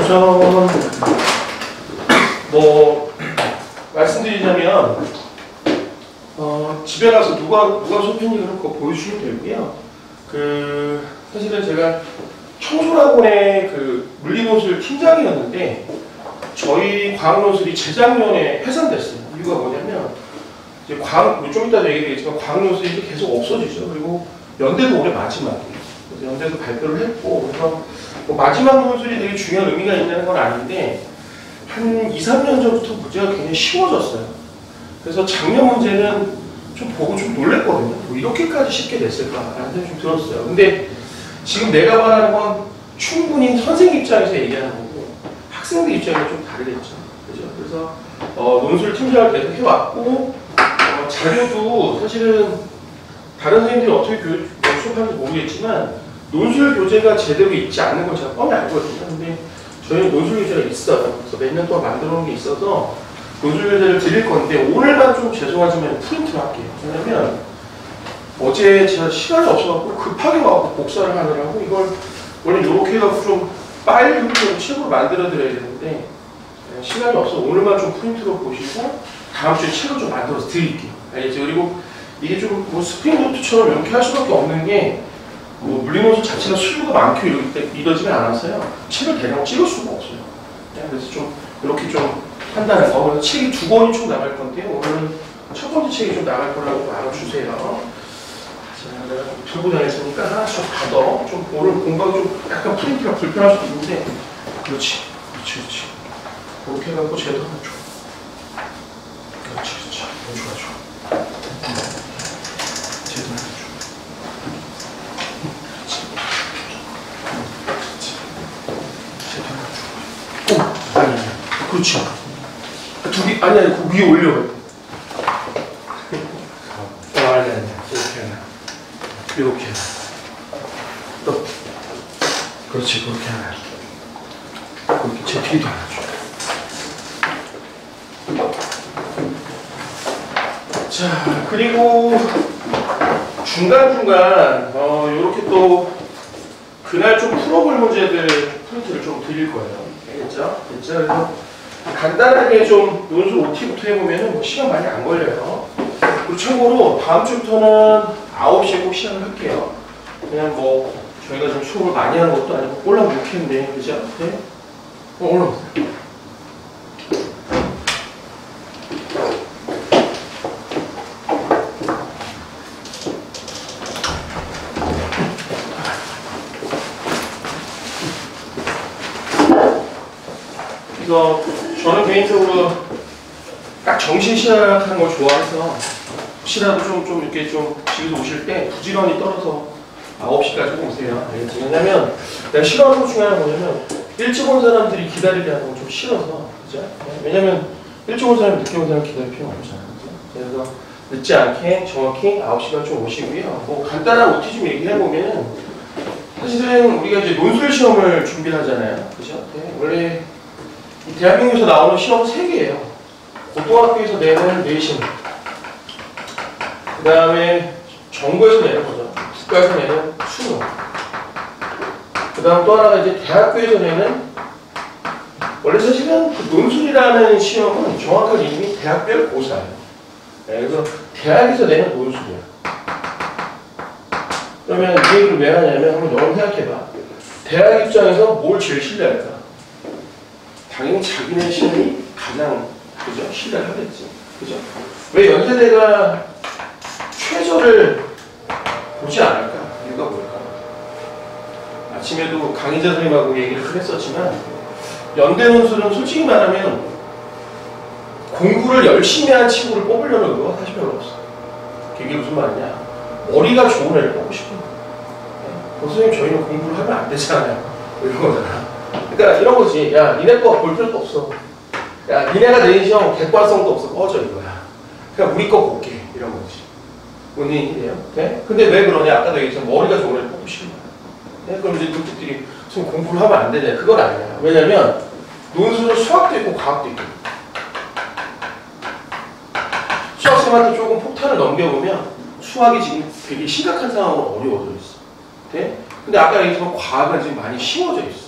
우선 뭐 말씀드리자면 집에 가서 누가 쇼핑을 그런 거 보여주시면 되고요. 사실은 제가 청소학원의 물리논술 팀장이었는데 저희 과학논술이 재작년에 해산됐어요. 이유가 뭐냐면 이제 좀 이따도 얘기하겠지만 과학논술이 계속 없어지죠. 그리고 연대도 올해 마지막이에요. 그래서 연대도 발표를 했고, 그래서 뭐 마지막 논술이 되게 중요한 의미가 있는 건 아닌데 한 2, 3년 전부터 문제가 굉장히 쉬워졌어요. 그래서 작년 문제는 좀 보고 좀 놀랬거든요. 뭐 이렇게까지 쉽게 됐을까라는 생각이 좀 들었어요. 근데 지금 내가 말하는 건 충분히 선생님 입장에서 얘기하는 거고 학생들 입장에서 좀 다르겠죠. 그죠? 그래서 논술 팀장을 계속 해왔고 자료도 사실은 다른 선생님들이 어떻게 수업하는지 모르겠지만 논술 교재가 제대로 있지 않는 건 제가 뻔히 알거든요. 근데 저희는 논술 교재가 있어요. 그래서 몇 년 동안 만들어 놓은 게 있어서 논술 교재를 드릴 건데 오늘만 좀 죄송하지만 프린트를 할게요. 왜냐면 어제 제가 시간이 없어갖고 급하게 와갖고 복사를 하느라고 이걸 원래 이렇게 해갖고 좀 파일 형태로 책으로 만들어 드려야 되는데 시간이 없어서 오늘만 좀 프린트로 보시고 다음 주에 책을 좀 만들어서 드릴게요. 알겠죠? 그리고 이게 좀 뭐 스프링노트처럼 이렇게 할 수밖에 없는 게 뭐 물리논술 자체가 수요가 많고 이러지는 않았어요. 책을 대강 찍을 수가 없어요. 그래서 좀 이렇게 좀 한다는 거. 그래서 책이 2권이 총 나갈 건데 오늘은 첫 번째 책이 좀 나갈 거라고 알아주세요. 자, 내가 들고 다녔으니까 하나씩 받아. 좀 오늘 공부가 좀 약간 프린트가 불편할 수도 있는데 그렇지. 그렇게 해갖고 제도 하나 줘. 그렇지. 좋아. 제도 하나 줘. 그렇죠. 아니, 그 위에 올려. 아니. 이렇게. 또. 그렇지, 그렇게 하나. 그렇게 제 뒤도 하나 줘. 자, 그리고 중간중간, 요렇게 또, 그날 좀 풀어볼 문제들 프린트를 좀 드릴 거예요. 알겠죠? 그래서 간단하게 좀 논술 OT부터 해보면은 뭐 시간 많이 안 걸려요. 그리고 참고로 다음 주부터는 9시에 꼭 시작을 할게요. 그냥 뭐 저희가 좀 수업을 많이 하는 것도 아니고 꼴랑묵힌데 그죠? 네? 올라오세요. 그래서 저는 개인적으로 딱 정시 시작하는 걸 좋아해서 혹시라도 좀 이렇게 좀 집에서 오실 때 부지런히 떨어서 9시까지 오세요. 알겠지? 왜냐면 내가 싫어하는 것 중에 하나가 뭐냐면 일찍 온 사람들이 기다리게 하는 건 좀 싫어서 그죠? 왜냐면 일찍 온 사람이 늦게 온 사람 기다릴 필요가 없잖아요. 그래서 늦지 않게 정확히 9시간 좀 오시고요. 뭐 간단한 OT 좀 얘기해보면은 사실은 우리가 이제 논술 시험을 준비를 하잖아요. 그죠? 네, 원래 대한민국에서 나오는 시험은 3개예요. 고등학교에서 내는 내신, 그 다음에 정부에서 내는 거죠. 국가에서 내는 수능, 그 다음 또 하나가 이제 대학교에서 내는, 원래 사실은 그 논술이라는 시험은 정확한 이름이 대학별 고사예요. 네, 그래서 대학에서 내는 논술이에요. 그러면 이 얘기를 왜 하냐면 한번 여러분 생각해봐. 대학 입장에서 뭘 제일 신뢰할까? 당연히 자기네 시험이 가장 그죠? 신뢰를 하겠지. 그죠? 왜 연세대가 최저를 보지 않을까? 이유가 뭘까? 아침에도 강의자 선생님하고 얘기를 했었지만 연대 논술은 솔직히 말하면 공부를 열심히 한 친구를 뽑으려는 의도가 사실 별로 없어. 그게 무슨 말이냐? 머리가 좋은 애를 뽑고 싶은 거야. 선생님 저희는 공부를 하면 안 되잖아요. 이런 거잖아. 그러니까 이런 거지. 야, 니네 거 볼 필요도 없어. 야, 니네가 내린 시험 객관성도 없어. 꺼져 이거야. 그냥 우리 거 볼게. 이런 거지. 뭔 얘기예요? 네? 근데 왜 그러냐? 아까도 얘기했지만 머리가 좋은 애를 뽑고 싶은 거야. 네? 그럼 이제 눈빛들이 선생님 공부를 하면 안 되냐? 그건 아니야. 왜냐면 논술은 수학도 있고 과학도 있고. 수학생한테 조금 폭탄을 넘겨보면 수학이 지금 되게 심각한 상황으로 어려워져 있어. 네? 근데 아까 얘기했지만 과학은 지금 많이 쉬워져 있어.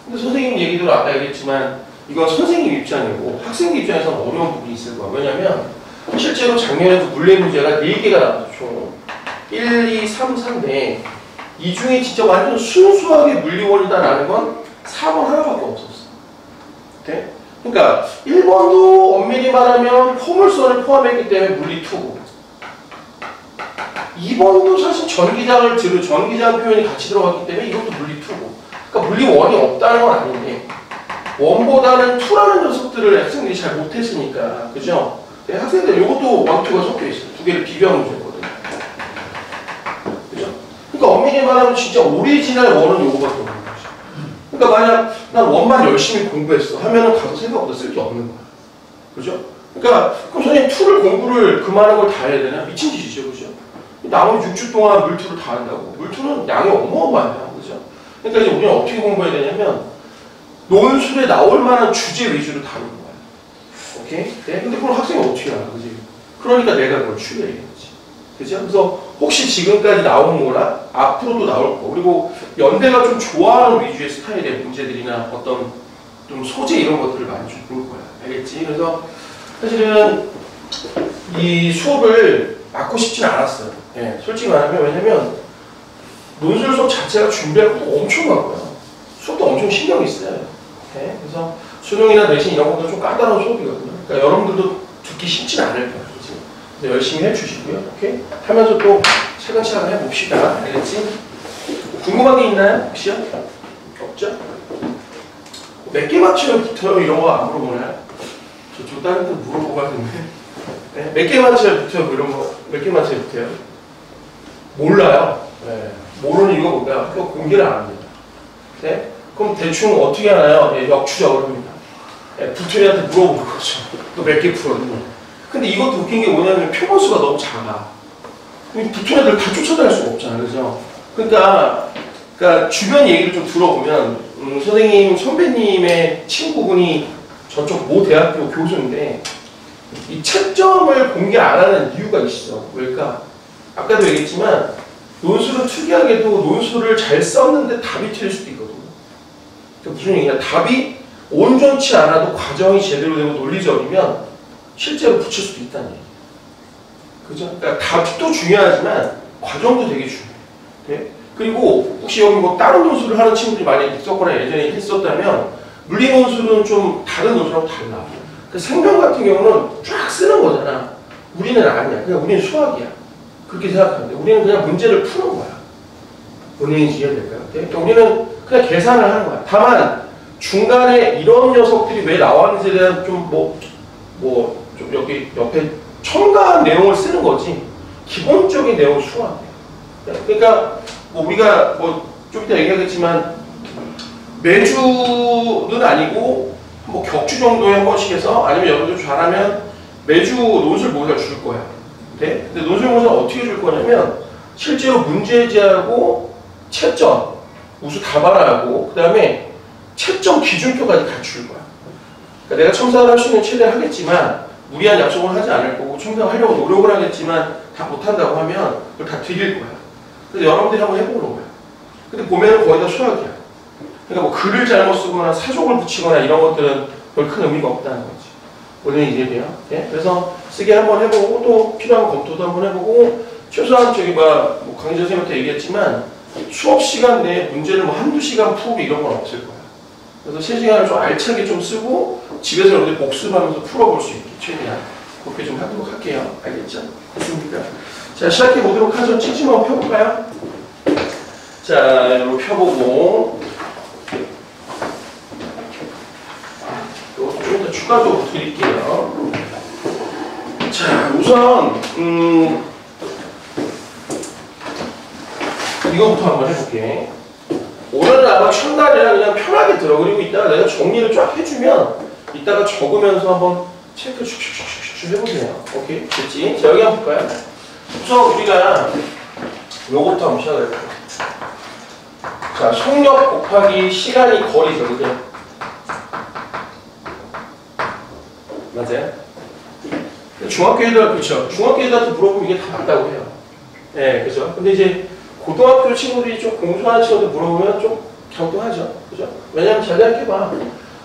근데 선생님 얘기도 아까 얘기했지만 이건 선생님 입장이고 학생들 입장에서는 어려운 부분이 있을 거야. 왜냐면 실제로 작년에도 물리 문제가 4개가 나왔어. 총 1, 2, 3, 4인데 이 중에 진짜 완전 순수하게 물리원이다라는 건 4번 하나밖에 없었어. 네? 그러니까 1번도 엄밀히 말하면 포물선을 포함했기 때문에 물리 2고 2번도 사실 전기장 표현이 같이 들어갔기 때문에 이것도 물리 2고 그러니까 물리 1이 없다는 건 아닌데 1보다는 2라는 녀석들을 학생들이 잘 못했으니까 그죠? 네, 학생들 이것도 1, 2가 섞여 있어요. 두 개를 비교한 문제거든요. 그죠? 그러니까 엄밀히 말하면 진짜 오리지널 1은 요거밖에 없는 거죠. 그러니까 만약 난 1만 열심히 공부했어 하면은 가서 생각보다 쓸 게 없는 거야. 그죠? 그러니까 그럼 선생님 2를 공부를 그 많은 걸 다 해야 되나? 미친 짓이죠. 그죠? 나머지 6주 동안 물2를 다 한다고. 물2는 양이 어마어마해요. 그죠? 그러니까 이제 우리는 어떻게 공부해야 되냐면 논술에 나올 만한 주제 위주로 다루는 거야. 오케이? 네? 근데 그럼 학생이 어떻게 알아? 그지? 그러니까 내가 그걸 추려야 되지. 그죠? 그래서 혹시 지금까지 나온 거나 앞으로도 나올 거 그리고 연대가 좀 좋아하는 위주의 스타일의 문제들이나 어떤 좀 소재 이런 것들을 많이 좀 볼 거야. 알겠지? 그래서 사실은 이 수업을 맡고 싶진 않았어요. 예, 솔직히 말하면 왜냐면 논술 수업 자체가 준비할 것도 엄청 많고요. 수업도 엄청 신경이 써요. 예, 그래서 수능이나 내신 이런 것도 좀 까다로운 수업이거든요. 그러니까 여러분들도 듣기 쉽진 않을 거예요. 그래서 열심히 해주시고요. 오케이? 하면서 또 차근차근 해봅시다. 알겠지? 궁금한 게 있나요? 혹시요? 없죠? 몇 개 맞추면 붙어요? 이런 거 안 물어보나요? 저 다른 데 물어보고 하던데. 네? 몇 개 맞춰야 붙어요? 이런 거 몇 개 맞춰야 붙어요? 몰라요. 네. 모르는 이유가 뭔가 그거 공개를 안 합니다. 네? 그럼 대충 어떻게 하나요? 네, 역추적을 합니다. 네, 부처님한테 물어보는 거죠. 너 몇 개 풀었니? 근데 이것도 웃긴 게 뭐냐면 표본수가 너무 작아. 부처님들 다 쫓아다닐 수가 없잖아요. 그죠? 그러니까 주변 얘기를 좀 들어보면 선생님, 선배님의 친구분이 저쪽 모 대학교 교수인데 이 채점을 공개 안 하는 이유가 있어. 왜일까? 아까도 얘기했지만 논술은 특이하게도 논술을 잘 썼는데 답이 틀릴 수도 있거든요. 그러니까 무슨 얘기냐? 답이 온전치 않아도 과정이 제대로 되고 논리적이면 실제로 붙일 수도 있다는 얘기예요. 그죠? 그러니까 답도 중요하지만 과정도 되게 중요해요. 네? 그리고 혹시 여기 뭐 다른 논술을 하는 친구들이 많이 있었거나 예전에 했었다면 물리 논술은 좀 다른 논술하고 달라. 그 생명 같은 경우는 쫙 쓰는 거잖아. 우리는 아니야. 그냥 우리는 수학이야. 그렇게 생각하는데 우리는 그냥 문제를 푸는 거야. 본인이 이해될까요? 그러니까 우리는 그냥 계산을 하는 거야. 다만 중간에 이런 녀석들이 왜 나왔는지에 대한 좀 좀 여기 옆에 첨가한 내용을 쓰는 거지 기본적인 내용은 수학이야. 그러니까 뭐 우리가 뭐 좀 이따 얘기하겠지만 매주는 아니고 뭐 격주 정도에 한 번씩 해서 아니면 여러분들 잘하면 매주 논술 모의고사를 줄 거야. 네? 근데 논술 모의고사는 어떻게 줄 거냐면 실제로 문제지하고 채점, 우수 답안하고 그 다음에 채점 기준표까지 갖출 거야. 그러니까 내가 첨삭을 할 수 있는 최대한 하겠지만 무리한 약속은 하지 않을 거고 첨삭하려고 노력을 하겠지만 다 못한다고 하면 그걸 다 드릴 거야. 그래서 여러분들이 한번 해보는 거야. 근데 보면은 거의 다 수학이야. 그러니까 뭐 글을 잘못 쓰거나 사족을 붙이거나 이런 것들은 별 큰 의미가 없다는 거지. 본인이 이해돼요? 예? 그래서 쓰게 한번 해보고 또 필요한 검토도 한번 해보고 최소한 뭐 강의 선생님한테 얘기했지만 수업 시간 내에 문제를 뭐 한두 시간 풀고 이런 건 없을 거야. 그래서 3시간을 좀 알차게 좀 쓰고 집에서 여러분들 복습하면서 풀어볼 수 있게 최대한 그렇게 좀 하도록 할게요. 알겠죠? 됐습니까? 자, 시작해 보도록 하죠. 치즈 한번 펴볼까요? 자, 이렇게 펴보고 좀 더 추가적으로 드릴게요. 자, 우선 이거부터 한번 해볼게. 오늘은 아마 첫날이라 그냥 편하게 들어. 그리고 이따가 내가 정리를 쫙 해주면 이따가 적으면서 한번 체크 슉슉슉슉 해보세요. 오케이? 됐지? 자, 여기 한번 볼까요? 우선 우리가 요거부터 한번 시작해볼게요. 자, 속력 곱하기 시간이 거리죠. 그죠? 맞아요? 중학교 애들, 그렇죠? 중학교 애들한테 물어보면 이게 다 맞다고 해요. 네, 그죠? 근데 이제 고등학교 친구들이 좀 공부하는 친구들 물어보면 좀 경등하죠. 그죠? 왜냐면 잘 생각해봐.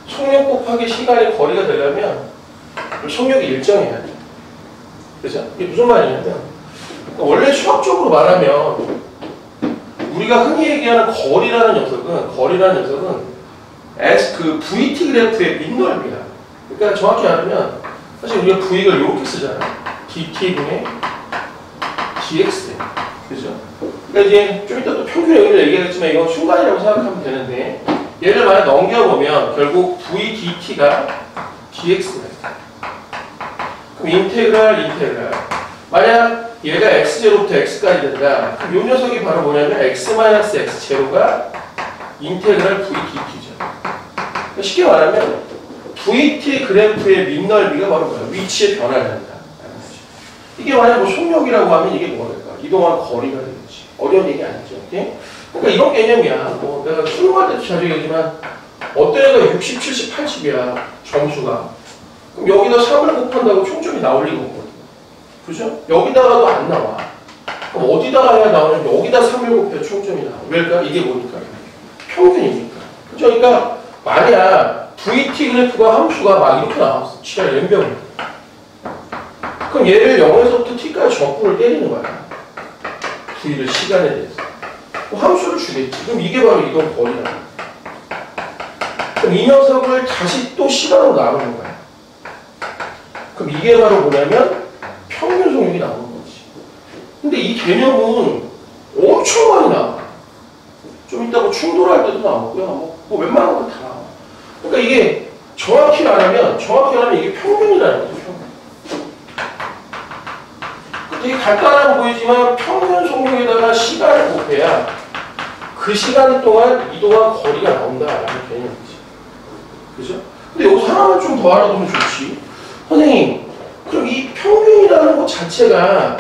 속력 곱하기 시간의 거리가 되려면 속력이 일정해야 돼. 그죠? 이게 무슨 말이냐면 원래 수학적으로 말하면 우리가 흔히 얘기하는 거리라는 녀석은 그 VT 그래프의 밑넓이야. 그러니까 정확히 말하면 사실 우리가 V를 이렇게 쓰잖아. DT분의 DX. 그죠? 그러니까 이제 좀 이따 또 평균 여기를 얘기하겠지만 이건 순간이라고 생각하면 되는데 얘를 만약 넘겨보면 결국 VDT가 DX가 있어. 그럼 인테그랄. 만약 얘가 X0부터 X까지 된다. 그럼 이 녀석이 바로 뭐냐면 X-X0가 인테그랄 VDT죠. 그러니까 쉽게 말하면 VT 그래프의 밑넓이가 바로 뭐야? 위치의 변화를 한다. 이게 만약 뭐 속력이라고 하면 이게 뭐가 될까? 이동한 거리가 되겠지. 어려운 얘기 아니죠. 오케이? 그러니까 이런 개념이야. 뭐 내가 수능할 때도 자주 얘기하지만 어떤 애가 60, 70, 80이야. 점수가. 그럼 여기다 3을 곱한다고 총점이 나올 리가 없거든. 그죠? 여기다가도 안 나와. 그럼 어디다가 해야 나오냐면 여기다 3을 곱해야 총점이 나와. 왜일까? 이게 뭐니까? 평균이니까. 그죠? 그러니까 만약 VT 그래프가 함수가 막 이렇게 나왔어. 지하 연병. 그럼 얘를 0에서부터 t까지 적분을 때리는 거야. V를 시간에 대해서. 뭐 함수를 주겠지. 그럼 이게 바로 이동 거리다. 그럼 이 녀석을 다시 또 시간으로 나누는 거야. 그럼 이게 바로 뭐냐면 평균 속력이 나오는 거지. 근데 이 개념은 엄청 많이 나와. 좀 이따 뭐 충돌할 때도 나오고요. 뭐 웬만한 건 다 나와. 그러니까 이게 정확히 말하면 이게 평균이라는 거죠. 평균. 되게 간단하고 보이지만 평균 속력에다가 시간을 곱해야 그 시간 동안 이동한 거리가 나온다라는 개념이지. 그죠? 근데 여기서 하나만 좀 더 알아두면 좋지. 선생님, 그럼 이 평균이라는 것 자체가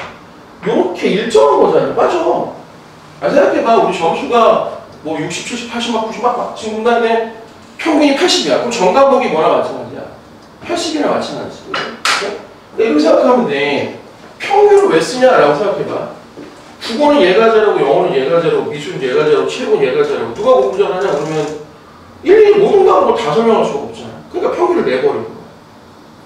이렇게 일정한 거잖아요. 맞아. 생각해봐. 우리 점수가 뭐 60, 70, 80, 막 90, 막 지금 중간에 평균이 80이야. 그럼 정과목이 뭐랑 마찬가지야? 80이랑 마찬가지지. 그죠? 이렇게 생각하면 돼. 평균을 왜 쓰냐라고 생각해봐. 국어는 얘가 제로고 영어는 얘가 제로고 미술은 얘가 제로고 체육은 얘가 제로고 누가 공부잘하냐 그러면 일일이 모든 과목을 다 설명할 수가 없잖아. 그러니까 평균을 내버리는 거야.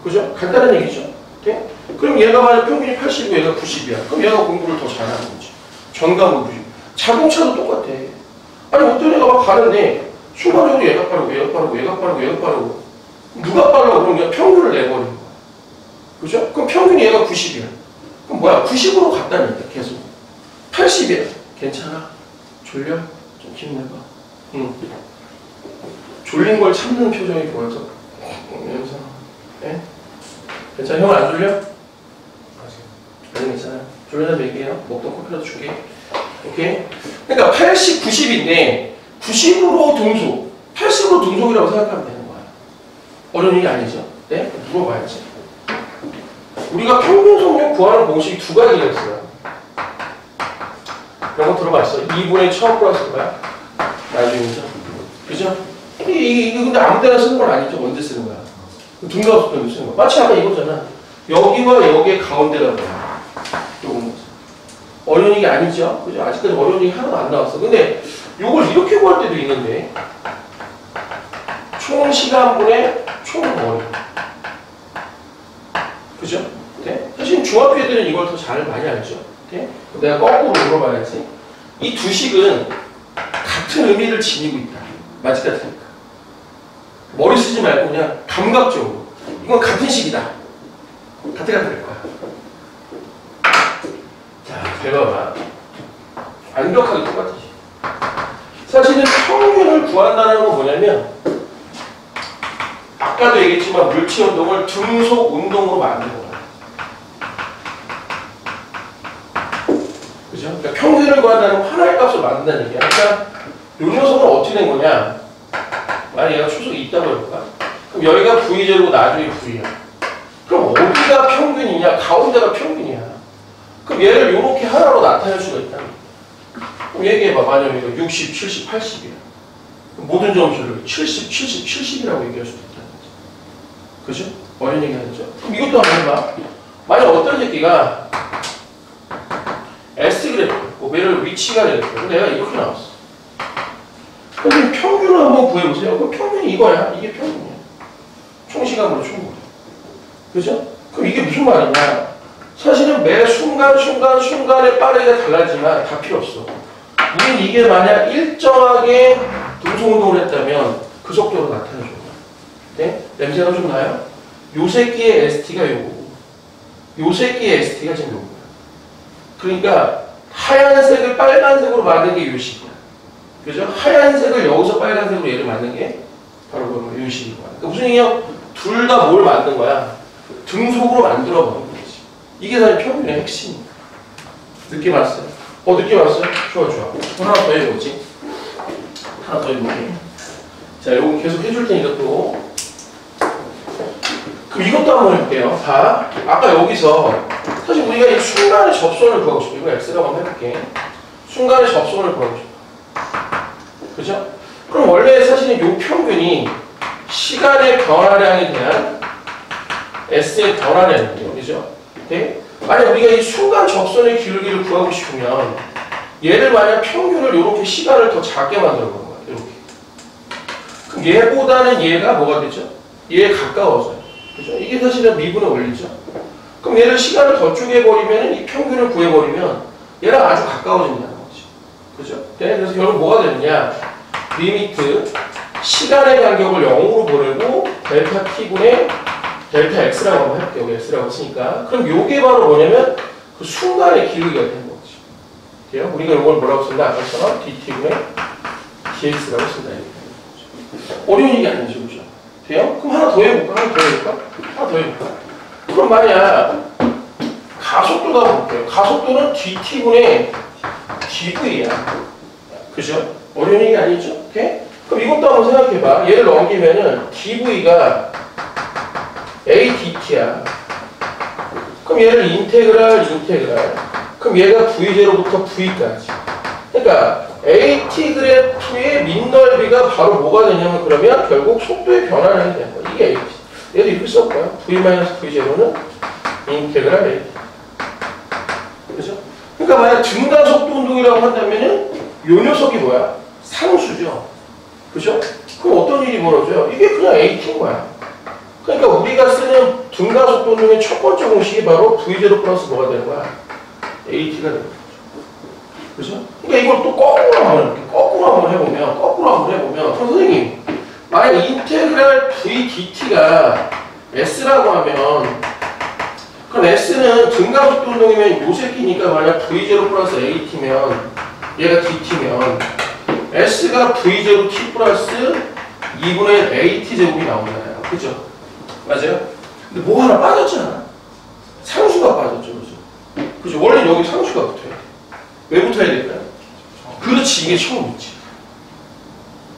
그죠? 간단한 얘기죠. 네? 그럼 얘가 만약 평균이 80이고 얘가 90이야. 그럼 얘가 공부를 더 잘하는 거지. 전 과목 90. 자동차도 똑같아. 아니 어떤 애가 막 가는데 순간적으로 얘가 빠르고 누가 빨라 그러면 그냥 평균을 내버리는 거야. 그죠? 그럼 평균이 얘가 90이야. 그럼 뭐야? 90으로 갔다는 얘기야. 계속. 80이야. 괜찮아? 졸려? 좀 힘내봐. 응. 졸린 걸 참는 표정이 보여서. 이러면서. 네? 괜찮아? 형은 안 졸려? 아직 괜찮아요. 졸려서 얘기해요. 먹던 커피라도 줄게. 오케이? 그러니까 80, 90인데 90으로 등속, 80으로 등속이라고 생각하면 되는 거야. 어려운 얘기 아니죠? 네? 물어봐야지. 우리가 평균 속력 구하는 공식이 두 가지가 있어요. 이런 거 들어봤어? 2분의 처음 플러스 뭐야? 나중이죠. 그죠? 이게 근데 아무 데나 쓰는 건 아니죠. 언제 쓰는 거야? 등가없을 때 쓰는 거야. 마치 아까 이거잖아. 여기와 여기의 가운데가 뭐야? 요건 어려운 얘기 아니죠? 그죠? 아직까지 어려운 얘기 하나도 안 나왔어. 근데 요걸 이렇게 구할 때도 있는데 총 시간분의 총 거리. 그죠? 네? 사실 중학교 애들은 이걸 더 잘 많이 알죠. 네? 내가 거꾸로 물어봐야지. 이 두 식은 같은 의미를 지니고 있다. 맞을 것 같으니까. 머리 쓰지 말고 그냥 감각적으로. 이건 같은 식이다. 같은 거야. 자, 잘 봐봐. 완벽하게 똑같지. 사실은 평균을 구한다는 건 뭐냐면 아까도 얘기했지만 물체 운동을 등속 운동으로 만드는 거야. 그죠? 그러니까 평균을 구한다는 건 하나의 값을 만든다는 얘기야. 그러니까 이 녀석은 어떻게 된 거냐? 만약 얘가 초속이 있다고 해볼까? 그럼 여기가 V제로고 나중에 V야. 그럼 어디가 평균이냐? 가운데가 평균이야. 그럼 얘를 이렇게 하나로 나타낼 수가 있다. 그럼 얘기해봐. 만약에 60, 70, 80이야. 모든 점수를 70, 70, 70이라고 얘기할 수도 있다는 거지. 그죠? 어려운 얘기 하죠? 그럼 이것도 한번 해봐. 만약 어떤 새끼가 S 그래프, 얘를 위치가 그래프. 내가 이렇게 나왔어. 선생님 평균을 한번 구해보세요. 그럼 평균이 이거야. 이게 평균이야. 총시간으로 총거리. 그죠? 그럼 이게 무슨 말이냐? 사실은 매 순간에 빠르기가 달라지만 다 필요 없어. 우린 이게 만약 일정하게 등속운동을 했다면 그 속도로 나타내줘요. 네? 냄새가 좀 나요? 요 새끼의 ST가 요거고 요 새끼의 ST가 지금 요거야. 그러니까 하얀색을 빨간색으로 만든 게 요 식이야. 그죠? 하얀색을 여기서 빨간색으로 얘를 만든 게 바로 요 식인 거야. 그러니까 무슨 얘기야? 둘 다 뭘 만든 거야? 등속으로 만들어 버린 거지. 이게 사실 평균의 핵심이야. 느낌 왔어요? 느낌 왔어요? 좋아. 하나 더 해보지. 하나 더 해볼게. 자, 요거 계속 해줄 테니까 또. 그럼 이것도 한번 해볼게요. 자, 아까 여기서 사실 우리가 이 순간의 접선을 구하고 싶어. 이거 X라고 한번 해볼게. 순간의 접선을 구하고 싶어. 그죠? 그럼 원래 사실은 요 평균이 시간의 변화량에 대한 S의 변화량이에요. 그죠? 네? 만약 우리가 이 순간 접선의 기울기를 구하고 싶으면 얘를 만약 평균을 이렇게 시간을 더 작게 만들어 보는 거야. 이렇게. 그럼 얘보다는 얘가 뭐가 되죠? 얘에 가까워져요. 그죠? 이게 사실은 미분의 원리죠. 그럼 얘를 시간을 더 쪼개버리면 이 평균을 구해버리면 얘랑 아주 가까워진다는 거지. 그죠? 네? 그래서 결국 뭐가 되느냐? 리미트 시간의 간격을 0으로 보내고 델타 t분의 델타 x라고 한번 해볼게요. 여기 x라고 했으니까. 그럼 요게 바로 뭐냐면 그 순간의 기울기가 되는 거지. 돼요? 우리가 이걸 뭐라고 쓴다? 아까처럼 dt분의 dx라고 쓴다. 어려운 얘기 아니죠. 그죠? 돼요? 그럼 하나 더 해볼까? 하나 더 해볼까? 그럼 만약 가속도가 볼게요. 가속도는 dt분의 dv야. 그죠? 어려운 얘기 아니죠? 오케이? 그럼 이것도 한번 생각해봐. 얘를 넘기면은 dv가 ADT야. 그럼 얘를 인테그랄. 그럼 얘가 V0부터 V까지. 그러니까 AT그래프의 밑넓이가 바로 뭐가 되냐면 그러면 결국 속도의 변화량이 되는 거야. 이게 AT. 얘도 이렇게 써볼까요? V-V0는 인테그랄 AT. 그죠? 그러니까 만약 증가속도 운동이라고 한다면은 요 녀석이 뭐야? 상수죠. 그죠? 그럼 어떤 일이 벌어져요? 이게 그냥 AT인 거야. 그러니까 우리가 쓰는 등가속도 운동의 첫 번째 공식이 바로 V0 플러스 뭐가 되는 거야? AT가 되는 거죠. 그죠? 그러니까 이걸 또 거꾸로 한번 해보면 선생님 만약 인테그랄 V dt가 S라고 하면 그럼 S는 등가속도 운동이면 요 새끼니까 만약 V0 플러스 AT면 얘가 dt면 S가 V0 t 플러스 2분의 AT 제곱이 나오잖아요. 그죠? 맞아요? 근데 뭐 하나 빠졌잖아. 상수가 빠졌죠. 그죠? 원래 여기 상수가 붙어야 돼. 왜 붙어야 될까요? 그렇지. 이게 처음 있지.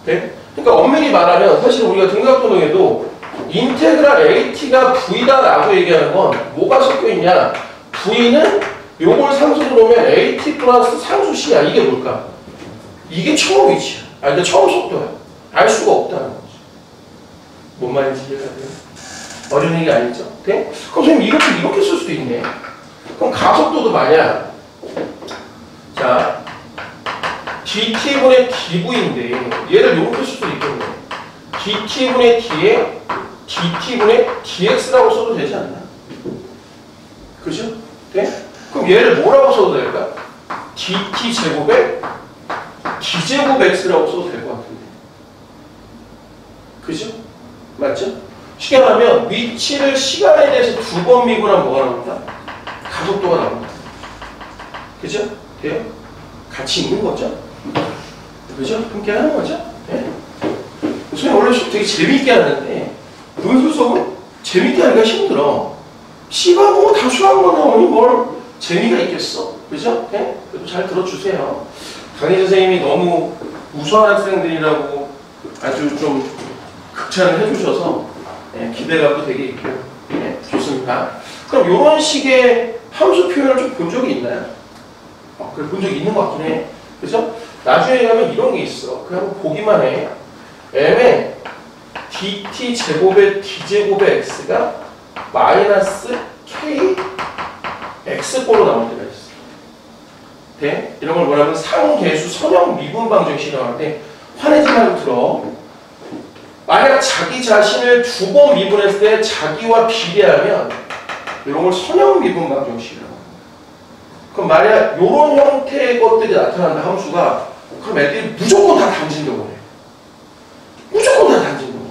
네? 그러니까 엄밀히 말하면 사실 우리가 등각도동에도 인테그랄 AT가 V다라고 얘기하는 건 뭐가 섞여 있냐? V는 요걸 상수로 놓으면 AT 플러스 상수 C야. 이게 뭘까? 이게 처음 위치야. 그러니까 처음 속도야. 알 수가 없다는 거지. 뭔 말인지 이해가 돼요? 어려운 얘기 아니죠? 네? 그럼 선생님 이것도 이렇게 쓸 수도 있네. 그럼 가속도도 만약 자 dt분의 dv인데 얘를 이렇게 쓸 수도 있겠네. dt분의 d에 dt분의 dx라고 써도 되지 않나? 그죠? 네? 그럼 얘를 뭐라고 써도 될까? dt 제곱에 d제곱 x라고 써도 될 것 같은데. 그죠? 맞죠? 쉽게 말하면 위치를 시간에 대해서 두 번 미분하면 뭐가 나옵니까? 가속도가 나옵니다. 그죠? 돼요? 같이 있는 거죠? 그죠? 함께 하는 거죠? 네? 선생님 원래 수업 되게 재밌게 하는데 논술 수업은 재밌게 하기가 힘들어. 시간은 다 수학만 나오니 뭘 재미가 있겠어? 그죠? 네? 그래도 잘 들어주세요. 강의 선생님이 너무 우수한 학생들이라고 아주 좀 극찬을 해주셔서 네, 기대감도 되게 있고 네, 좋습니다. 그럼 이런 식의 함수 표현을 좀 본 적이 있나요? 그래 본 적이 있는 것 같긴 해. 그죠? 나중에 가면 이런 게 있어. 그냥 보기만 해. m에 dt 제곱의 d제곱의 x가 마이너스 k x꼴로 나올 때가 있어. 네? 이런 걸 뭐냐면 상계수 선형 미분 방정식이라고 하는데 화내지 말고 들어. 만약 자기 자신을 2번 미분했을 때 자기와 비례하면 이런 걸 선형 미분 방정식이라고 합니다. 그럼 만약 이런 형태의 것들이 나타난다 함수가 그럼 애들이 무조건 다 단진적으로 해. 무조건 다 단진적으로 해.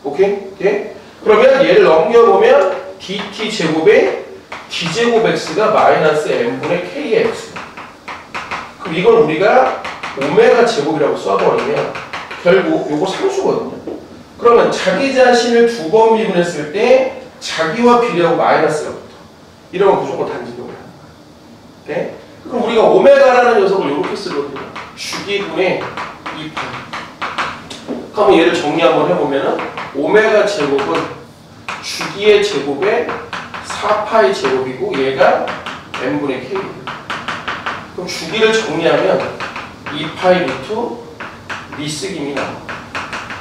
오케이? 오케이? 그러면 얘를 넘겨보면 dt 제곱에 d제곱 x가 마이너스 n분의 k의 x. 그럼 이걸 우리가 오메가 제곱이라고 써버리면 결국 요거 상수거든요. 그러면 자기 자신을 2번 미분했을 때 자기와 비례하고 마이너스가 붙어. 이러면 무조건 단진적으로 하는 거야. 오케이? 그럼 우리가 오메가라는 녀석을 이렇게 쓰거든요. 주기분의 2파이. 그럼 얘를 정리 한번 해보면은 오메가 제곱은 주기의 제곱에 4파이 제곱이고 얘가 n분의 k. 그럼 주기를 정리하면 2파이 루트 미쓰김이 나와.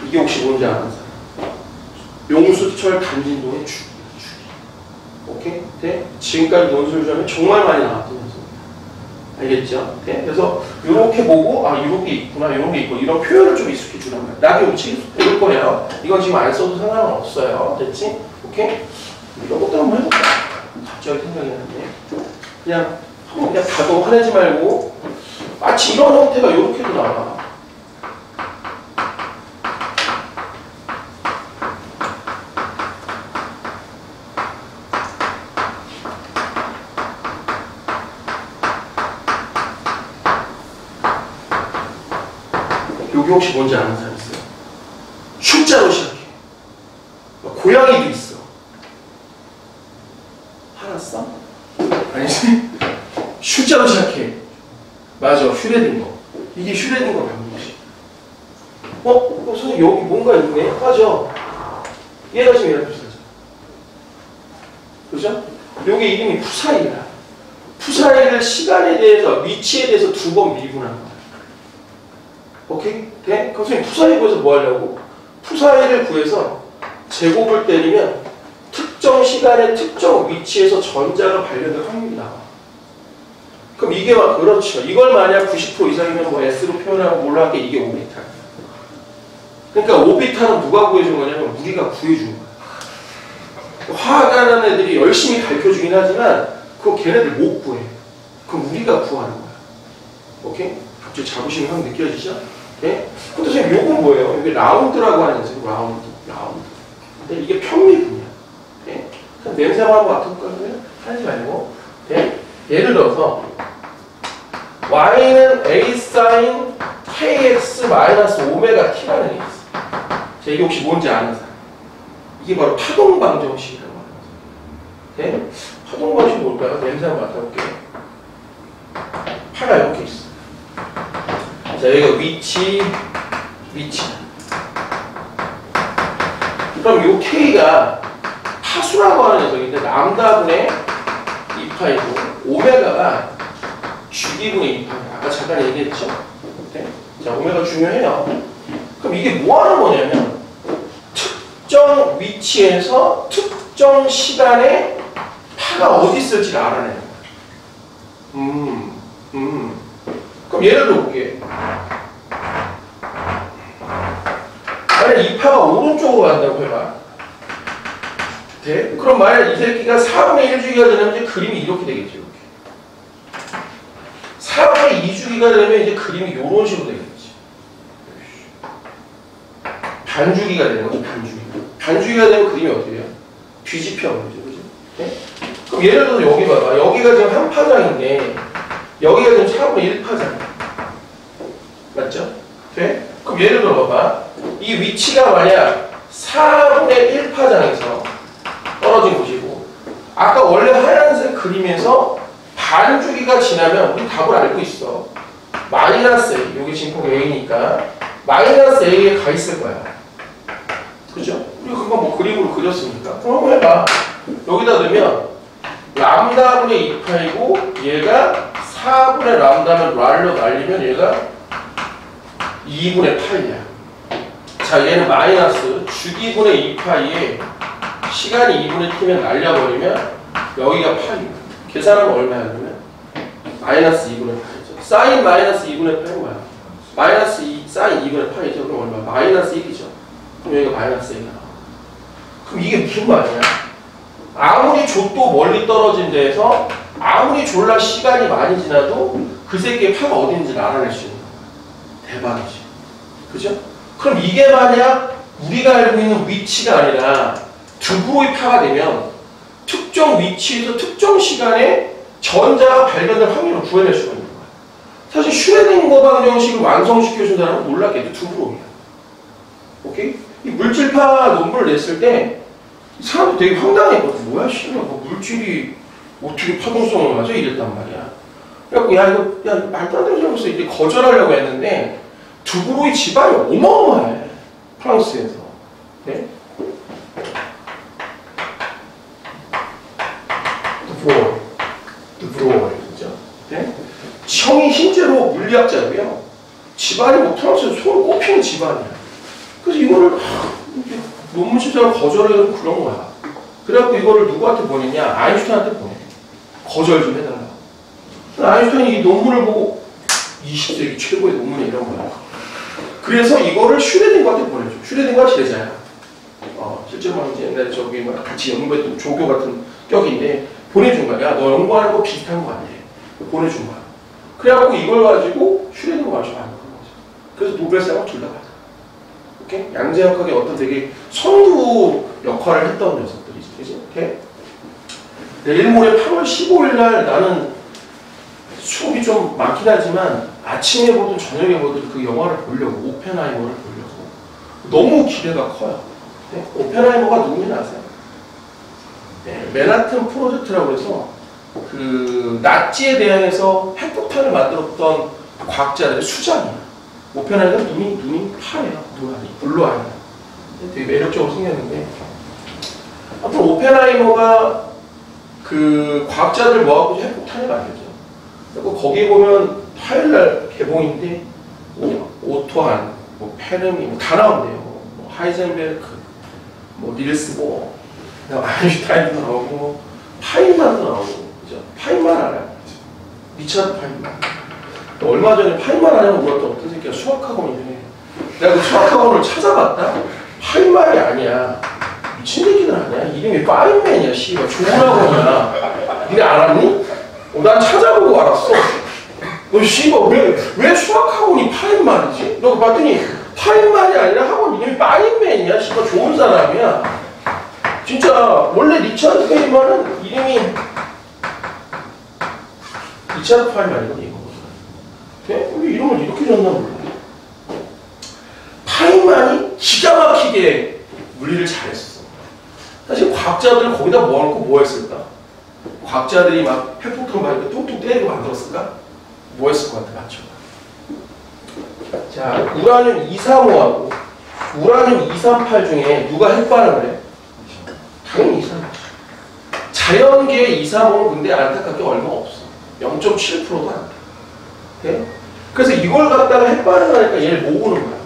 이게 혹시 뭔지 아는 사람? 용수철 단진도의 주기. 오케이? 네? 지금까지 논술점에 정말 많이 나왔던 녀석이야. 알겠죠? 네? 그래서 이렇게 보고 아 이런 게 있구나, 이런 게 있고 이런 표현을 좀 익숙해 주란 말이야. 나중에 우측에서 배울 거예요. 이건 지금 안 써도 상관은 없어요. 됐지? 오케이? 이런 것도 한번 해볼까? 갑자기 생각이 났네. 그냥 한번 그냥 봐도 화내지 말고 마치 이런 형태가 이렇게도 나와. 여기 혹시 뭔지 아는 사람 있어요? 숫자로 시작해. 고양이도 있어. 알았어? 아니지? 숫자로 시작해. 맞아, 슈레딩거. 이게 슈레딩거 방정식. 선생님 여기 뭔가 있네? 맞아. 얘가 지금 얘랑 비슷하죠. 그죠? 여기 이름이 푸사이야. 푸사이를 시간에 대해서, 위치에 대해서 2번 미분한 거야. 오케이? 돼? 그럼 선생님 푸사이 구해서 뭐 하려고? 푸사이를 구해서 제곱을 때리면 특정 시간에 특정 위치에서 전자가 발견될 확률이 나와. 그럼 이게 막 그렇죠. 이걸 만약 90% 이상이면 뭐 S로 표현하고 뭘로 할게 이게 오비탈. 그러니까 오비탈은 누가 구해준 거냐면 우리가 구해준 거야. 화학하는 애들이 열심히 가르쳐주긴 하지만 그거 걔네들 못 구해. 그럼 우리가 구하는 거야. 오케이? 갑자기 자부심이 확 느껴지죠? 네? 근데 선생님 요건 뭐예요? 이게 라운드라고 하는 녀석 라운드. 근데 이게 편미분이야. 네? 그럼 냄새만 맡을 거면 하지 말고. 네? 예를 들어서 y는 a sin kx 마이너스 오메가 t라는 게 있어. 자, 이게 혹시 뭔지 아는 사람? 이게 바로 파동 방정식이라고 하는 거죠. 네? 파동 방정식이 뭘까요? 냄새 한번 맡아볼게요. 파가 이렇게 있어. 자, 여기가 위치. 그럼 이 K가 파수라고 하는 녀석인데 람다분의 2파이고 오메가가 주기분의 2파이. 아까 잠깐 얘기했죠? 네? 자, 오메가 중요해요. 그럼 이게 뭐 하는 거냐면 특정 위치에서 특정 시간에 파가 어디 있을지를 알아내는 거야. 그럼 예를 들어볼게. 만약 이 파가 오른쪽으로 간다고 해봐. 돼? 그럼 만약 이 새끼가 4분의 1주기가 되면 이제 그림이 이렇게 되겠죠. 이렇게. 4분의 2주기가 되면 이제 그림이 이런 식으로 되겠지. 반주기가 되는 거죠. 반주기가 되면 그림이 어떻게 돼요? 뒤집혀 버리죠. 그죠? 네? 그럼 예를 들어서 여기 봐봐. 여기가 지금 한 파장인데 여기가 지금 4분의 1파장. 맞죠? 돼? 그럼 예를 들어 봐봐. 이 위치가 만약 4분의 1파장에서 떨어진 곳이고 아까 원래 하얀색 그림에서 반주기가 지나면 우리 답을 알고 있어. 마이너스 A, 여기 진폭 A니까 마이너스 A에 가 있을 거야. 그죠? 우리가 그거 뭐 그림으로 그렸으니까. 그럼 한번 해봐. 여기다 넣으면 람다분의 2파이고 얘가 4분의 람다면 랄로 날리면 얘가 2분의 파이야. 자, 얘는 마이너스 주기분의 2파이에 시간이 2분의 t면 날려버리면 여기가 파이. 계산하면 얼마야 그러면? 마이너스 2분의 파이죠. 사인 마이너스 2분의 파이 뭐야? 마이너스 2 사인 2분의 파이죠. 그럼 얼마? 마이너스 1이죠. 그럼 여기가 마이너스 1이 나와. 그럼 이게 무슨 말이야? 아무리 족도 멀리 떨어진 데에서 아무리 졸라 시간이 많이 지나도 그 새끼의 파가 어딘지 알아낼 수 있는 거야. 대박이지. 그죠? 그럼 이게 만약 우리가 알고 있는 위치가 아니라 두부로의 파가 되면 특정 위치에서 특정 시간에 전자가 발견될 확률을 구해낼 수가 있는 거야. 사실 슈레딩거 방정식을 완성시켜준 사람은 놀랍게도 두부로이야. 오케이? 이 물질파 논문을 냈을 때 사람도 되게 황당했거든. 뭐야, 씨발, 뭐 물질이 어떻게 파동성을 가져? 이랬단 말이야. 그래갖고, 야, 이거 말도 안 되는 소리 하고 있어. 이제 거절하려고 했는데, 두부로이 집안이 어마어마해. 프랑스에서. 네? 두부로이, 그죠? 네? 형이 실제로 물리학자고요. 집안이 뭐 프랑스에서 손을 꼽히는 집안이야. 그래서 이거를, 논문 심사를 거절해서 그런 거야. 그래갖고 이거를 누구한테 보냈냐? 아인슈타인한테 보내. 거절 좀 해달라고. 아인슈타인이 이 논문을 보고 20세기 최고의 논문이 이런 거야. 그래서 이거를 슈레딩거한테 보내줘. 슈레딩거가 제자야. 실제로 이제 옛날에 저기 같이 연구했던 조교 같은 격인데 보내준 거야. 야, 너 연구하는 거 비슷한 거 같아. 보내준 거야. 그래갖고 이걸 가지고 슈레딩거 마시고 하는 거죠. 그래서 노벨상을 둘 다 받아. 양자역학의 어떤 되게 선두 역할을 했던 녀석들이지. 그지? 오케이? 내일 모레 8월 15일 날 나는 수업이 좀 많긴 하지만 아침에 보든 저녁에 보든 그 영화를 보려고, 오펜하이머를 보려고. 너무 기대가 커요. 네? 오펜하이머가 누군지 아세요? 네, 맨하튼 프로젝트라고 해서 그 나치에 대항해서 핵폭탄을 만들었던 과학자들의 수장이야. 오펜하이머가 눈이 파래요. 블루 아이야. 되게 매력적으로 생겼는데. 아무튼 오펜하이머가 그 과학자들 모아갖고 핵폭탄을 만들죠. 그리고 거기 보면 화요일날 개봉인데 오토한, 뭐 페르미, 뭐 다 나온대요. 뭐 하이젠베르크, 뭐 닐스 보어, 아인슈타인도 나오고, 파인만도 나오고, 그죠? 파인만 알아요. 리차드 파인만. 얼마 전에 파인만 하냐고 물었던 어떤 새끼가 수학학원이래. 내가 그 수학학원을 찾아봤다? 파인만이 아니야. 미친 새끼들 아니야? 이름이 파인맨이야, 씨발. 좋은 학원이야. 니네 알았니? 난 찾아보고 알았어. 너 씨발, 왜 수학학원이 파인만이지? 너 봤더니 파인만이 아니라 학원 이름이 파인맨이야. 씨발, 좋은 사람이야. 진짜, 원래 리차드 페인만은 이름이 리차드 파인만이거든. 왜 이름을 이렇게 줬나 몰라. 파인만이 기가 막히게 물리를 잘했어. 사실 과학자들 거기다 모아놓고 뭐 했을까? 과학자들이 막 핵폭탄 받을 때 뚱뚱 때리고 만들었을까? 뭐 했을 것 같아, 맞죠? 자, 우라늄 235하고 우라늄 238 중에 누가 핵반응을 해? 당연히 235. 자연계의 235는 근데 안타깝게 얼마 없어. 0.7%도 안 돼. 네? 그래서 이걸 갖다가 핵반응을 하니까 얘를 모으는 거야.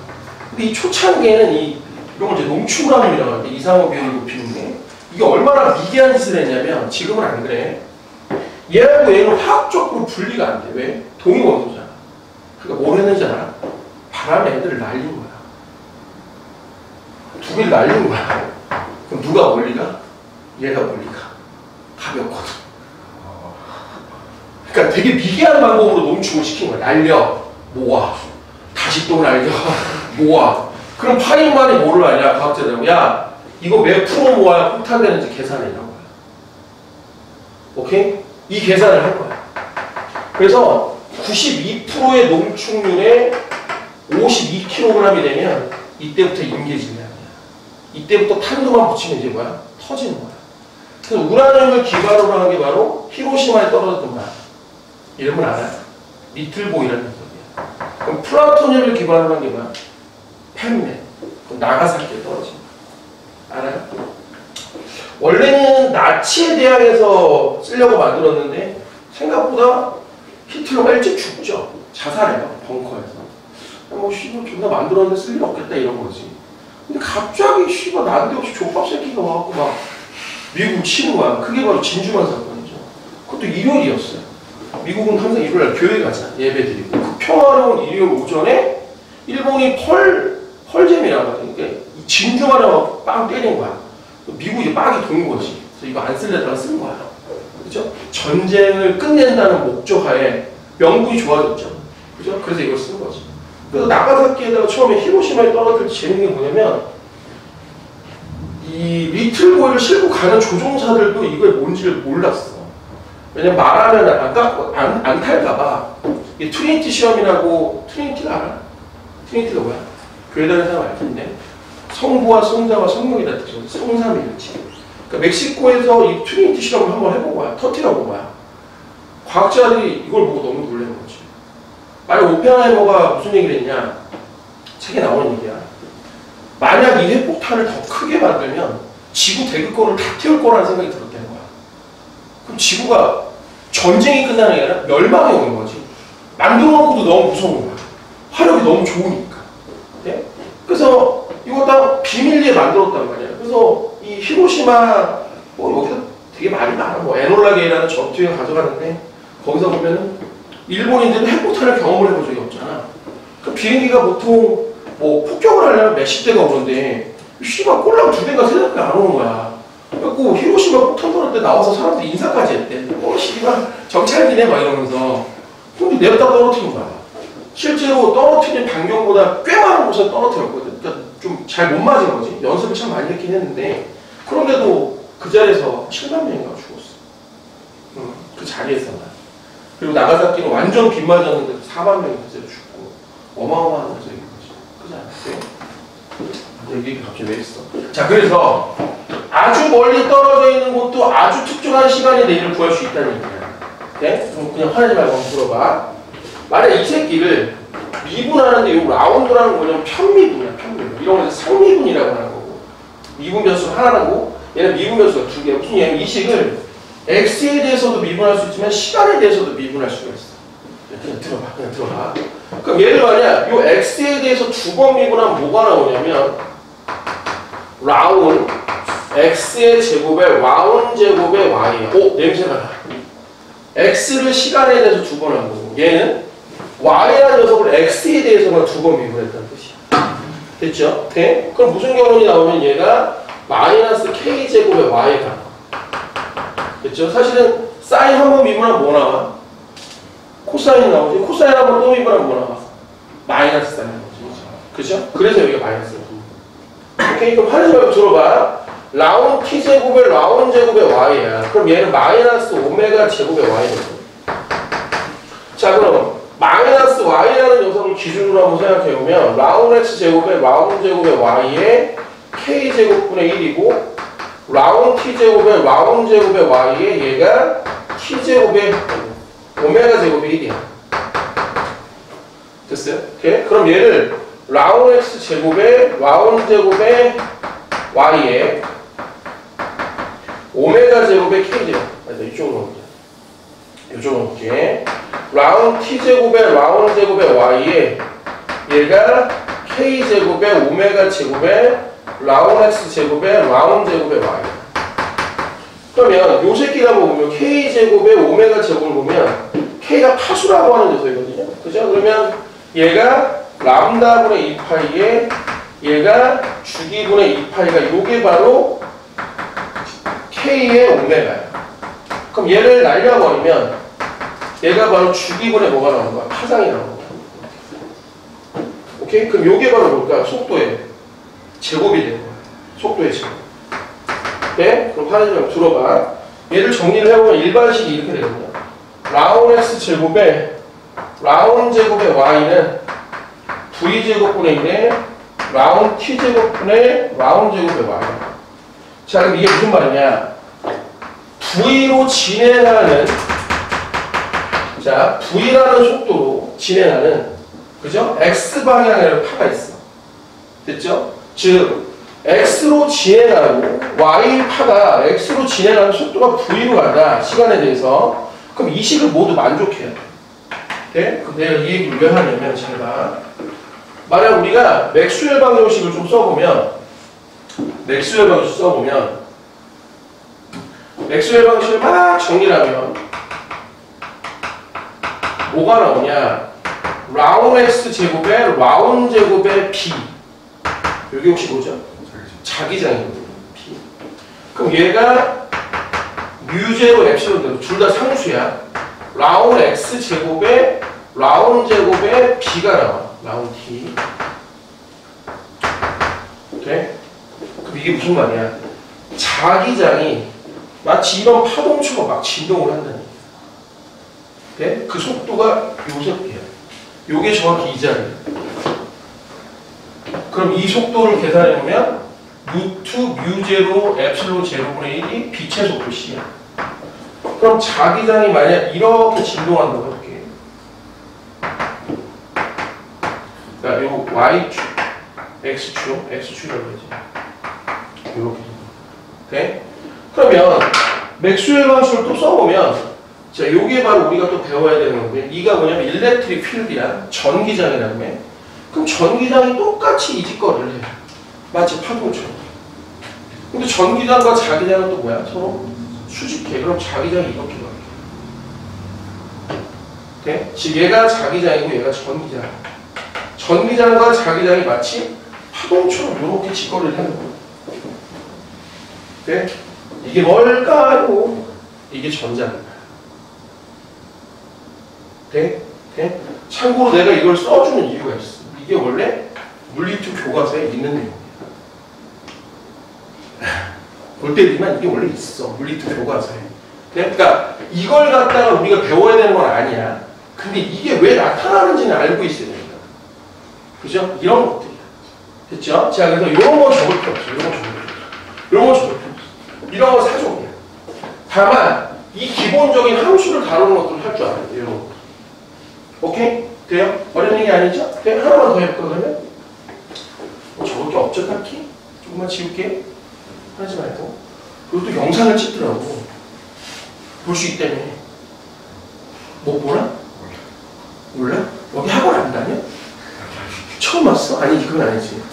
근데 이 초창기에는 이런 걸 이제 농축우라늄이라고 하는데 235 비율을 높이는 게 이게 얼마나 미개한 짓을 했냐면 지금은 안 그래. 얘하고 얘는 화학적으로 분리가 안 돼. 왜? 동위원소잖아. 그러니까 뭘 했는지 알아? 바람에 애들을 날린 거야. 두 개를 날린 거야. 그럼 누가 멀리 가? 얘가 멀리 가. 가볍거든. 그러니까 되게 미개한 방법으로 농축을 시킨 거야. 날려, 모아, 다시 또 날려, 모아. 그럼 파인만이 뭐를 하냐? 과학자들은 야, 이거 몇 프로 모아야 폭탄되는지 계산해 이런 거야. 오케이? 이 계산을 할 거야. 그래서 92%의 농축률에 52kg이 되면 이때부터 임계질이야. 이때부터 탄도만 붙이면 이제 뭐야? 터지는 거야. 그래서 우라늄을 기반으로 하는 게 바로 히로시마에 떨어졌던 거야. 이름을 알아요? 리틀보이라는 녀석이야. 그럼 플라토늄을 기반으로 한 게 뭐야? 펜맨. 나가사키에 떨어진 거야. 알아요? 원래는 나치에 대항해서 쓰려고 만들었는데 생각보다 히틀러가 일찍 죽죠. 자살해요. 벙커에서. 뭐 씨발 존나 만들었는데 쓸 일 없겠다 이런 거지. 근데 갑자기 씨발 난데없이 족밥 새끼가 와갖고 막 미국 치는 거야. 그게 바로 진주만 사건이죠. 그것도 일요일이었어요. 미국은 항상 일요일날 교회 가잖아. 예배 드리고. 그 평화로운 일요일 오전에 일본이 펄잼이라고 하죠. 그러니까 진주 하나 빵 때린 거야. 미국이 빵이 돈 거지. 그래서 이거 안 쓸려다가 쓴 거야. 그죠? 전쟁을 끝낸다는 목적하에 명분이 좋아졌죠. 그죠? 그래서 이걸 쓴 거지. 그래서 나가사키에다가 처음에 히로시마에 떨어질 때 재밌는 게 뭐냐면 이 리틀 보이를 싣고 가는 조종사들도 이걸 뭔지를 몰랐어. 왜냐면 말하면 안 탈까봐. 이 트리니티 시험이라고, 트리니티가 알아? 트리니티가 뭐야? 교회 다니는 사람 알 텐데. 성부와 성자와 성령이다 뜻이죠. 성삼일체. 그러니까 멕시코에서 이 트리니티 실험을 한번 해본 거야. 터트려본 거야. 과학자들이 이걸 보고 너무 놀란 거지. 만약 오펜하이머가 무슨 얘기를 했냐? 책에 나오는 얘기야. 만약 이 핵폭탄을 더 크게 만들면 지구 대극권을 다 태울 거라는 생각이 들었다는 거야. 그럼 지구가 전쟁이 끝나는 게 아니라 멸망이 오는 거지. 만들어 놓고도 너무 무서운 거야. 화력이 너무 좋으니까. 네? 그래서 이거 다 비밀리에 만들었단 말이야. 그래서 이 히로시마 뭐 여기서 되게 말이 많아. 뭐 에놀라게이라는 전투에 가져가는데 거기서 보면은 일본인들은 핵폭탄을 경험을 해본 적이 없잖아. 그 비행기가 보통 뭐 폭격을 하려면 몇십 대가 오는데 씨발 꼴랑 2대가 3대밖에 안 오는 거야. 그래갖고 히로시마 폭탄 터질 때 나와서 사람들이 인사까지 했대. 씨발 정찰기네 막 이러면서. 근데 내가 떨어뜨린 거야. 실제로 떨어뜨린 반경보다 꽤 많은 곳에 떨어뜨렸거든. 그러니까 좀 잘 못 맞은 거지. 연습을 참 많이 했긴 했는데 그런데도 그 자리에서 7만 명인가 죽었어. 그 자리에서만. 그리고 나가사키는 완전 빗 맞았는데 4만 명이 그대로 죽고 어마어마한 전쟁인 거지. 그지 않았어요? 여기 갑자기 왜 있어? 자, 그래서 아주 멀리 떨어져 있는 곳도 아주 특정한 시간에 내일을 구할 수 있다는 얘기야. 네? 그냥 화내지 말고 한번 들어봐. 만약 이 새끼를 미분하는데 이 라운드라는 거 뭐냐면 편미분이야, 편미분. 이런 거는 상미분이라고 하는 거고. 미분 변수가 하나라고, 얘는 미분 변수가 2개야. 무슨 얘기냐면 이 식을 x에 대해서도 미분할 수 있지만 시간에 대해서도 미분할 수가 있어. 그냥 들어봐, 그냥 들어봐. 그럼 얘를 만약 이 x에 대해서 2번 미분하면 뭐가 나오냐면 라운 x의 제곱에 와운 제곱에 y야. 오, 냄새가 나. x를 시간에 대해서 2번 한 거고 얘는 y라는 녀석을 x에 대해서만 2번 미분했다는 뜻이야. 됐죠? 네? 그럼 무슨 결론이 나오면 얘가 마이너스 k제곱의 y가 됐죠? 사실은 사인 한 번 미분하면 뭐 나와? 코사인이 나오지. 코사인 한 번 또 미분하면 뭐 나와? 마이너스 사인 나오지. 그죠? 그래서 여기가 마이너스야. 오케이? 그럼 화내지 말고 들어봐. 라운 t제곱의 라운 제곱의 y야. 그럼 얘는 마이너스 오메가 제곱의 y거든. 자, 그럼 마이너스 y라는 녀석을 기준으로 한번 생각해보면 라운 x 제곱의 라운 제곱의 y의 k제곱분의 1이고 라운 t제곱의 라운 제곱의 y에 얘가 t제곱의 오메가 제곱의 1이야. 됐어요? 오케이? 그럼 얘를 라운 x 제곱의 라운 제곱의 y에 오메가 제곱의 k제곱. 이쪽으로 놓을게. 이쪽으로 놓을게. 라운 t제곱의 라운 제곱의 y에 얘가 k제곱의 오메가 제곱의 라운 x 제곱의 라운 제곱의 y. 그러면 요 새끼가 보면 k제곱의 오메가 제곱을 보면 k가 파수라고 하는 녀석이거든요. 그죠? 그러면 얘가 람다분의 2파이에 얘가 주기분의 2파이가 요게 바로 k의 오메가야. 그럼 얘를 날려버리면 얘가 바로 주기분의 뭐가 나오는 거야? 파장이 나오는 거야. 오케이? 그럼 요게 바로 뭘까? 속도의 제곱이 되는 거야. 속도의 제곱. 네? 그럼 화내지 말고 들어봐. 얘를 정리를 해보면 일반식이 이렇게 되거든요. 라운 x 제곱에 라운 제곱의 y는 v제곱분의 1에 라운 t제곱분의 라운 제곱의 y. 자, 그럼 이게 무슨 말이냐? v로 진행하는, 자, v라는 속도로 진행하는, 그죠? x방향의 파가 있어. 됐죠? 즉, x로 진행하고 y파가 x로 진행하는 속도가 v로 간다. 시간에 대해서. 그럼 이 식을 모두 만족해야 돼. 네? 그럼 내가 이 얘기를 왜 하냐면 제가 만약 우리가 맥스웰 방정식을 좀 써보면 맥스웰 방식을 막 정리하면 뭐가 나오냐? 라운 x 제곱에 라운 제곱에 b. 여기 혹시 뭐죠? 자기장이거든요. b. 그럼 얘가 뮤제로 엡실론대로 둘 다 상수야. 라운 x 제곱에 라운 제곱에 b가 나와. 라운 t. 오케이? 그럼 이게 무슨 말이야? 자기장이 마치 이런 파동처럼 막 진동을 한다는 얘기야. 오케이? 그 속도가 요 속도야. 요게 정확히 이 자리야. 그럼 이 속도를 계산해보면 루트 뮤제로 엡실론 제로분의 1이 빛의 속도 c야. 그럼 자기장이 만약 이렇게 진동한다고 할게. 그러니까 요 y축, x축이라고 해야지. 이렇게. 돼? 그러면 맥스웰 함수를 또 써보면 자, 요게 바로 우리가 또 배워야 되는 건데 이가 뭐냐면 일렉트릭 필드야. 전기장이라고 해. 그럼 전기장이 똑같이 이직거리를 해. 마치 파동처럼. 근데 전기장과 자기장은 또 뭐야? 서로 수직해. 그럼 자기장이 이렇게 가게. 돼? 즉 얘가 자기장이고 얘가 전기장. 전기장과 자기장이 마치 파동처럼 이렇게 직거리를 하는 거야. 돼? 이게 뭘까요? 이게 전자입니다. 돼? 돼? 참고로 내가 이걸 써주는 이유가 있어. 이게 원래 물리투 교과서에 있는 내용이야. 볼 때리지만 이게 원래 있어. 물리투 교과서에. 그러니까 이걸 갖다가 우리가 배워야 되는 건 아니야. 근데 이게 왜 나타나는지는 알고 있어야 된다. 그죠? 이런 것들이야. 됐죠? 자, 그래서 이런 거 적을 필요 없어. 이런 거 적을 필요 없어. 이런 거 적을 필요 없어. 이런 거 사족이야. 다만 이 기본적인 함수를 다루는 것들을 할 줄 알아야 돼. 이런 거. 오케이? 돼요? 어려운 얘기 아니죠? 네, 하나만 더 해볼까 그러면? 뭐 적을 게 없죠 딱히? 조금만 지울게. 하지 말고. 그리고 또 영상을 찍더라고. 볼 수 있다며. 뭐 보나? 몰라? 여기 학원 안 다녀? 처음 왔어? 아니 그건 아니지.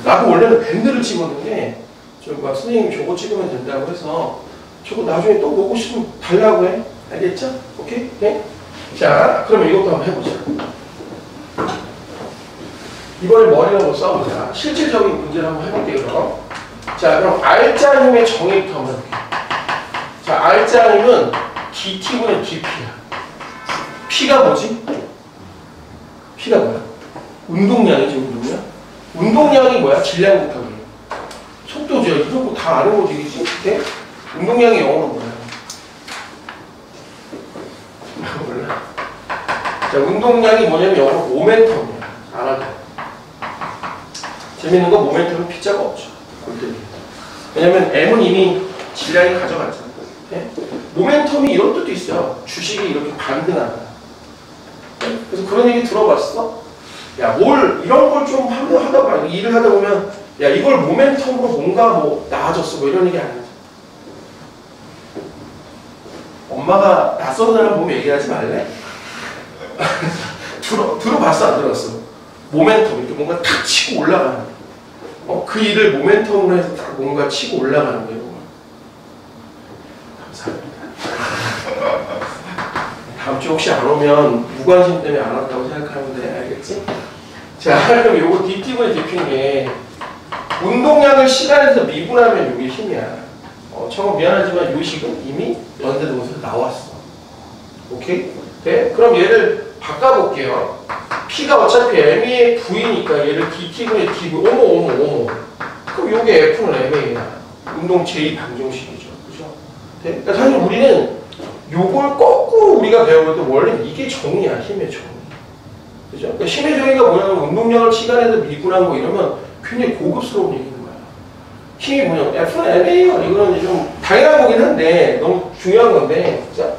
나도 원래는 밴드를 찍었는데 저기 막 선생님이 저거 찍으면 된다고 해서 저거 나중에 또 보고 싶으면 달라고 해. 알겠죠? 오케이? 네? 자, 그러면 이것도 한번 해보자. 이번에 머리를 한번 써보자. 실질적인 문제를 한번 해볼게요, 그럼. 자, 그럼 R자 힘의 정의부터 한번 해볼게요. 자, R자 힘은 dt분의 dp야. P가 뭐지? P가 뭐야? 운동량이지, 운동량? 운동량이 뭐야? 질량 곱하기 속도죠. 이런 거 다 아는 거지, 그치? 네? 운동량이 영어로 뭐야? 몰라. 자, 운동량이 뭐냐면 영어로 모멘텀이야. 알아둬. 재밌는 건 모멘텀은 P자가 없죠. 왜냐면 M은 이미 질량이 가져갔잖아. 네? 모멘텀이 이런 뜻도 있어요. 주식이 이렇게 반등한다. 네? 그래서 그런 얘기 들어봤어? 야, 이런 걸 좀 일을 하다 보면, 야, 이걸 모멘텀으로 뭔가 뭐 나아졌어. 뭐 이런 얘기 아니지. 엄마가 낯선 사람 보면 얘기하지 말래? 들어봤어? 안 들었어? 모멘텀. 이렇게 뭔가 탁 치고 올라가는. 그 일을 모멘텀으로 해서 딱 뭔가 치고 올라가는 거예요. 감사합니다. 다음 주 혹시 안 오면 무관심 때문에 안 왔다고 생각하면 돼. 알겠지? 자, 그럼 요거 dt분의 dp인 게 운동량을 시간에서 미분하면 요게 힘이야. 정말 미안하지만 요 식은 이미 연대동에서 나왔어. 오케이? 네? 그럼 얘를 바꿔볼게요. P가 어차피 M의 V니까 얘를 dt분의 dv. 어머. 그럼 요게 F는 MA야. 운동 제2방정식이죠. 그죠? 네? 그러니까 사실 우리는 요걸 거꾸로 우리가 배워도 원래 이게 정의야. 힘의 정의. 그죠? 그러니까 힘의 정의가 뭐냐면 운동량을 시간에서 미분한 거 이러면 굉장히 고급스러운 얘기인 거야. 힘이 뭐냐면 F는 MA야. 이거는 좀 당연한 거긴 한데 너무 중요한 건데. 그죠?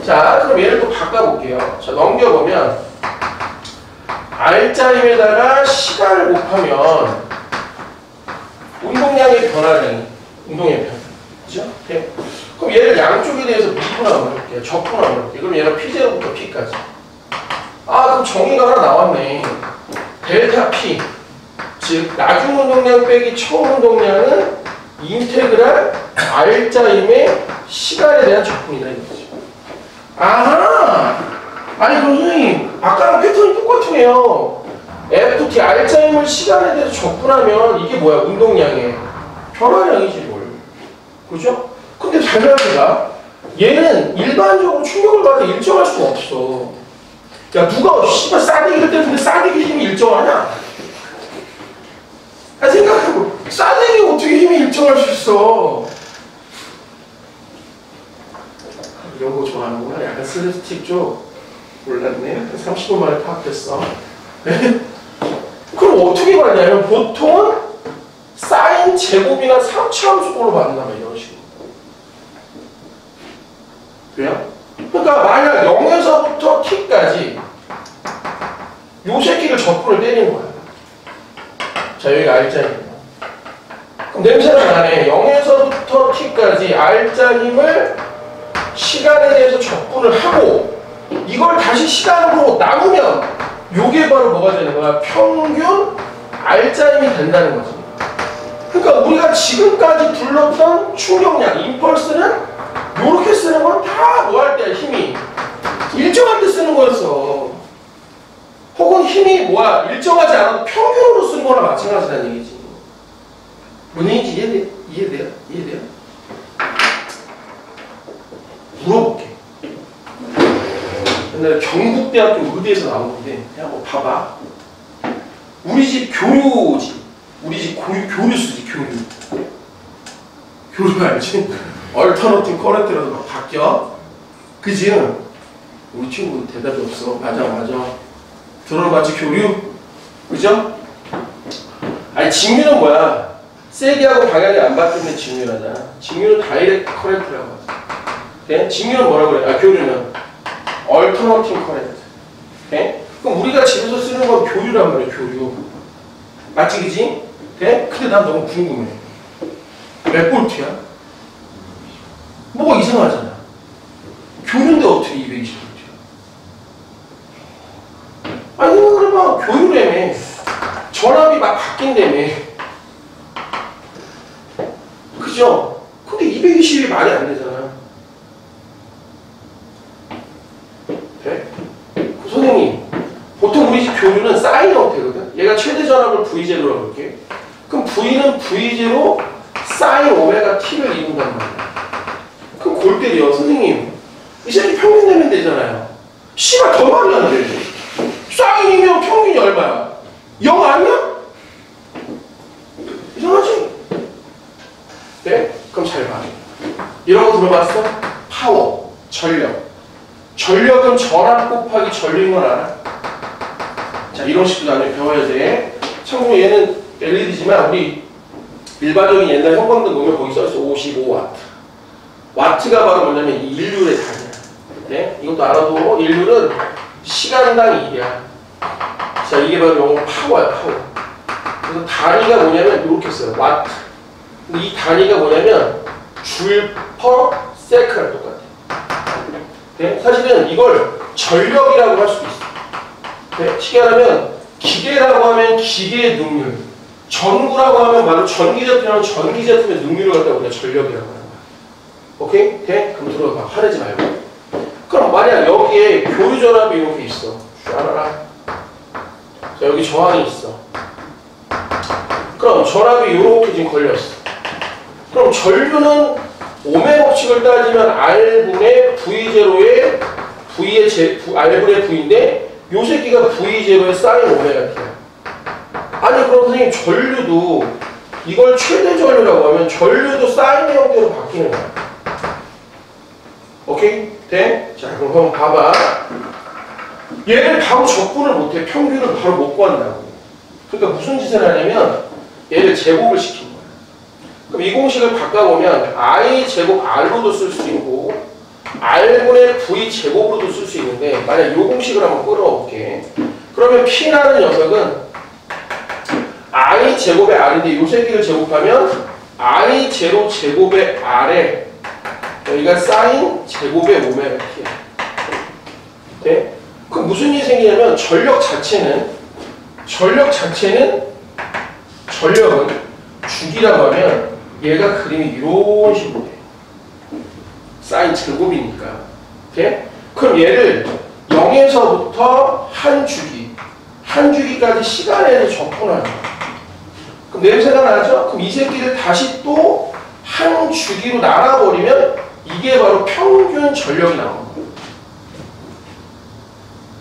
자, 그럼 얘를 또 바꿔볼게요. 자, 넘겨보면 R자 힘에다가 시간을 곱하면 운동량의 변화량이 운동의 변화. 그죠? 네. 그럼 얘를 양쪽에 대해서 미분하면 해볼게요. 적분하면 해볼게요. 그럼 얘가 P0부터 P까지. 그럼 정의가 하나 나왔네. 델타 P. 즉, 나중 운동량 빼기 처음 운동량은 인테그랄 R자 힘의 시간에 대한 적분이다. 이거죠. 아하! 아니 그럼 선생님 아까랑 패턴이 똑같네요. FT R자임을 시간에 대해서 접근하면 이게 뭐야? 운동량의 변화량이지 뭘. 그죠? 근데 잘 말해봐. 얘는 일반적으로 충격을 받아 일정할 수가 없어. 야 누가 씨발 싸대기를 때는데 싸대기 힘이 일정하냐? 아 생각해보. 싸대기가 어떻게 힘이 일정할 수 있어? 이런 거 좋아하는구나. 약간 슬랩스틱 쪽. 몰랐네. 30분 만에 파악했어. 그럼 어떻게 받냐면 보통은 사인 제곱이나 3차 함수꼴로 받는다 이런 식으로. 왜요? 그러니까 만약 0에서부터 t까지 요 새끼를 적분을 때리는 거야. 자 여기가 R자입니다. 그럼 냄새가 나네. 0에서부터 t까지 R자임을 시간에 대해서 적분을 하고 이걸 다시 시간으로 나누면 요게 바로 뭐가 되는 거야? 평균 R자임이 된다는 거지. 그러니까 우리가 지금까지 불렀던 충격량, 임펄스는 요렇게 쓰는 건 다 뭐 할 때야? 힘이 일정할 때 쓰는 거였어. 혹은 힘이 뭐야? 일정하지 않아도 평균으로 쓰는 거나 마찬가지라는 얘기지. 뭔 얘기인지 이해돼요? 이해돼요? 물어볼게. 옛날에 경북대학교 의대에서 나온 건데 그냥 뭐 봐봐. 우리 집 교류지. 우리 집 교류 쓰지 교류. 교류 알지? 얼터너티브 커런트라서 막 바뀌어. 그지? 우리 친구 대답이 없어. 맞아. 들어봤지 교류? 그죠? 아니 직류는 뭐야? 세게 하고 방향이 안 바뀌는 직류라잖아. 직류는 다이렉트 커런트라고 하지. 네? 직류는 뭐라고 그래? 아 교류는 얼터너티브 커런트. 네? 그럼 우리가 집에서 쓰는 건 교류란 말이야. 교류. 맞지 그지? 네? 근데 난 너무 궁금해. 몇 볼트야? 뭐가 이상하잖아. 교류인데 어떻게 220볼트야? 아니 그래봐. 교류라며. 전압이 막 바뀐다며. 그죠? 근데 220이 말이 안 되잖아. 네? 선생님, 보통 우리 집 교류는 사인 형태거든. 얘가 최대 전압을 V0라고 볼게. 그럼 V는 V0 사인 오메가 T를 이룬단 말이야. 그럼 골 때려. 선생님, 이 새끼 평균 내면 되잖아요. 씨발 더 말이 안 돼. 사인이면 평균이 얼마야? 0 아니야? 이상하지? 네? 그럼 잘 봐. 이런 거 들어봤어? 파워, 전력. 전력은 전압 곱하기 전류인 건 알아? 자, 이런 식도 나중에 배워야 돼. 참고로 얘는 LED지만 우리 일반적인 옛날 형광등 보면 거기 써있어. 55와트. 와트가 바로 뭐냐면 인류의 단위야. 네? 이것도 알아도 인류는 시간당 1이야. 자, 이게 바로 영어 파워야, 파워. 그래서 단위가 뭐냐면 이렇게 써요. 와트. 근데 이 단위가 뭐냐면 줄 퍼 세크랑 똑같아. 네? 사실은 이걸 전력이라고 할 수도 있어. 네? 쉽게 말하면 기계라고 하면 기계의 능률, 전구라고 하면 바로 전기제품이라면 전기제품의 능률을 갖다 우리가 전력이라고 하는 거야. 오케이? 네? 그럼 들어봐. 화내지 말고. 그럼 만약 여기에 교류전압이 이렇게 있어. 샤라라. 자, 여기 저항이 있어. 그럼 전압이 이렇게 지금 걸렸어. 그럼 전류는 오메 법칙을 따지면 R분의 V0의 R분의 V인데 요 새끼가 V0의 사인 오메가 T야. 아니 그럼 선생님 전류도 이걸 최대 전류라고 하면 전류도 사인의 형태로 바뀌는 거야. 오케이? 돼? 자 그럼 한번 봐봐. 얘를 바로 적분을 못해. 평균을 바로 못 구한다고. 그러니까 무슨 짓을 하냐면 얘를 제곱을 시킨 거야. 그럼 이 공식을 바꿔보면 I 제곱 R로도 쓸 수 있고 R분의 V 제곱으로도 쓸 수 있는데 만약 이 공식을 한번 끌어올게. 그러면 P라는 녀석은 I 제곱의 R인데 이 새끼를 제곱하면 I 제로 제곱의 R에 여기가 사인 제곱의 오메가 T야. 네? 그럼 무슨 일이 생기냐면 전력은 주기라고 하면 얘가 그림이 이런 식으로 돼. 사인 제곱이니까. 오케이? 그럼 얘를 0 0에서부터 한 주기까지 시간에 접근하는 거야. 그럼 냄새가 나죠? 그럼 이 새끼를 다시 또 한 주기로 나눠버리면 이게 바로 평균 전력이 나오는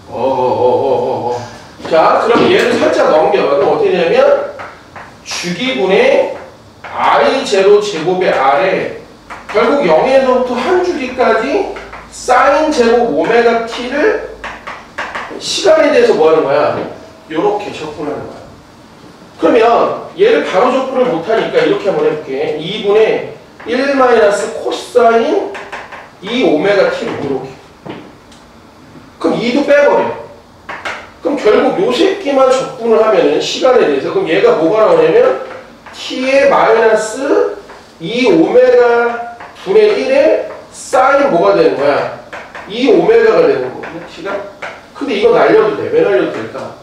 거야. 자, 그럼 얘를 살짝 넘겨봐. 그럼 어떻게 되냐면 주기분의 I0 제곱의 R에 결국 0에서부터 한 주기까지 사인 제곱 오메가 t를 시간에 대해서 뭐 하는 거야? 요렇게 접근하는 거야. 그러면 얘를 바로 접근을 못하니까 이렇게 한번 해볼게. 2분의 1 마이너스 코사인 2 오메가 t를 이렇게. 그럼 2도 빼버려. 그럼 결국 요 새끼만 접근을 하면은 시간에 대해서 그럼 얘가 뭐가 나오냐면 t의 마이너스 2 오메가 분의 1에 사인 뭐가 되는 거야? 2 오메가가 되는 거거든요, t가. 근데 이거 날려도 돼. 왜 날려도 될까?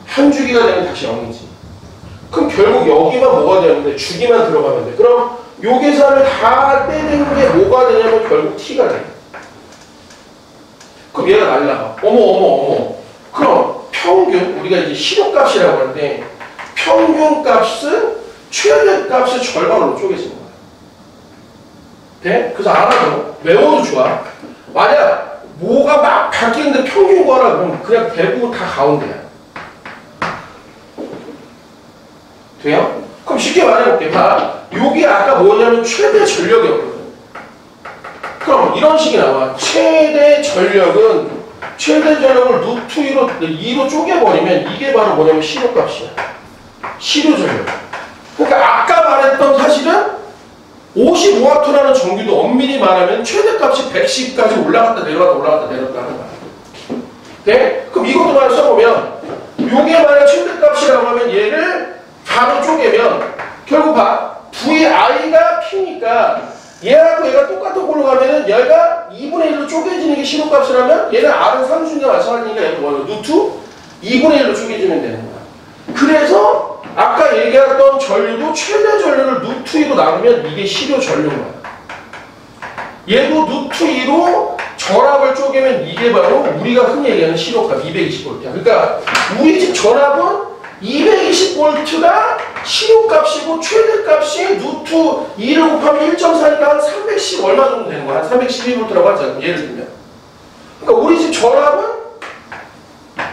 한 주기가 되면 다시 0이지. 그럼 결국 여기만 뭐가 되는데 주기만 들어가면 돼. 그럼 요 계산을 다 빼는 게 뭐가 되냐면 결국 t가 돼. 그럼 얘가 날라가. 어머. 그럼 평균, 우리가 이제 실효값이라고 하는데 평균값은 최대값의 절반으로 쪼개지는 거야. 돼? 그래서 알아도 외워도 좋아. 만약 뭐가 막 바뀌는데 평균 구하라 그러면 그냥 대부분 다 가운데야. 돼요? 그럼 쉽게 말해볼게. 봐. 여기 아까 뭐냐면 최대 전력이었거든. 그럼 이런 식이 나와. 최대 전력을 루트 2로 쪼개버리면 이게 바로 뭐냐면 실효값이야. 실효전력. 그러니까 아까 말했던 사실은 55W라는 전기도 엄밀히 말하면 최대값이 110까지 올라갔다 내려갔다 하는 거야. 네? 그럼 이것도 만약 써보면 요게 만약 최대값이라고 하면 얘를 바로 쪼개면 결국 봐. VI가 P니까 얘하고 얘가 똑같은 걸로 가면은 얘가 2분의 1로 쪼개지는 게 실효값이라면 얘는 R은 상수니까 마찬가지니까 얘도 뭐야? 루트 2분의 1로 쪼개지면 되는 거야. 그래서 아까 얘기했던 전류도 최대 전류를 루트 2로 나누면 이게 실효 전류인 거야. 얘도 루트 2로 전압을 쪼개면 이게 바로 우리가 흔히 얘기하는 실효값 220V야. 그러니까 우리 집 전압은 220V가 실효값이고 최대값이 루트 2를 곱하면 1.4니까 한 310 얼마 정도 되는 거야. 한 312V라고 하자. 예를 들면. 그러니까 우리 집 전압은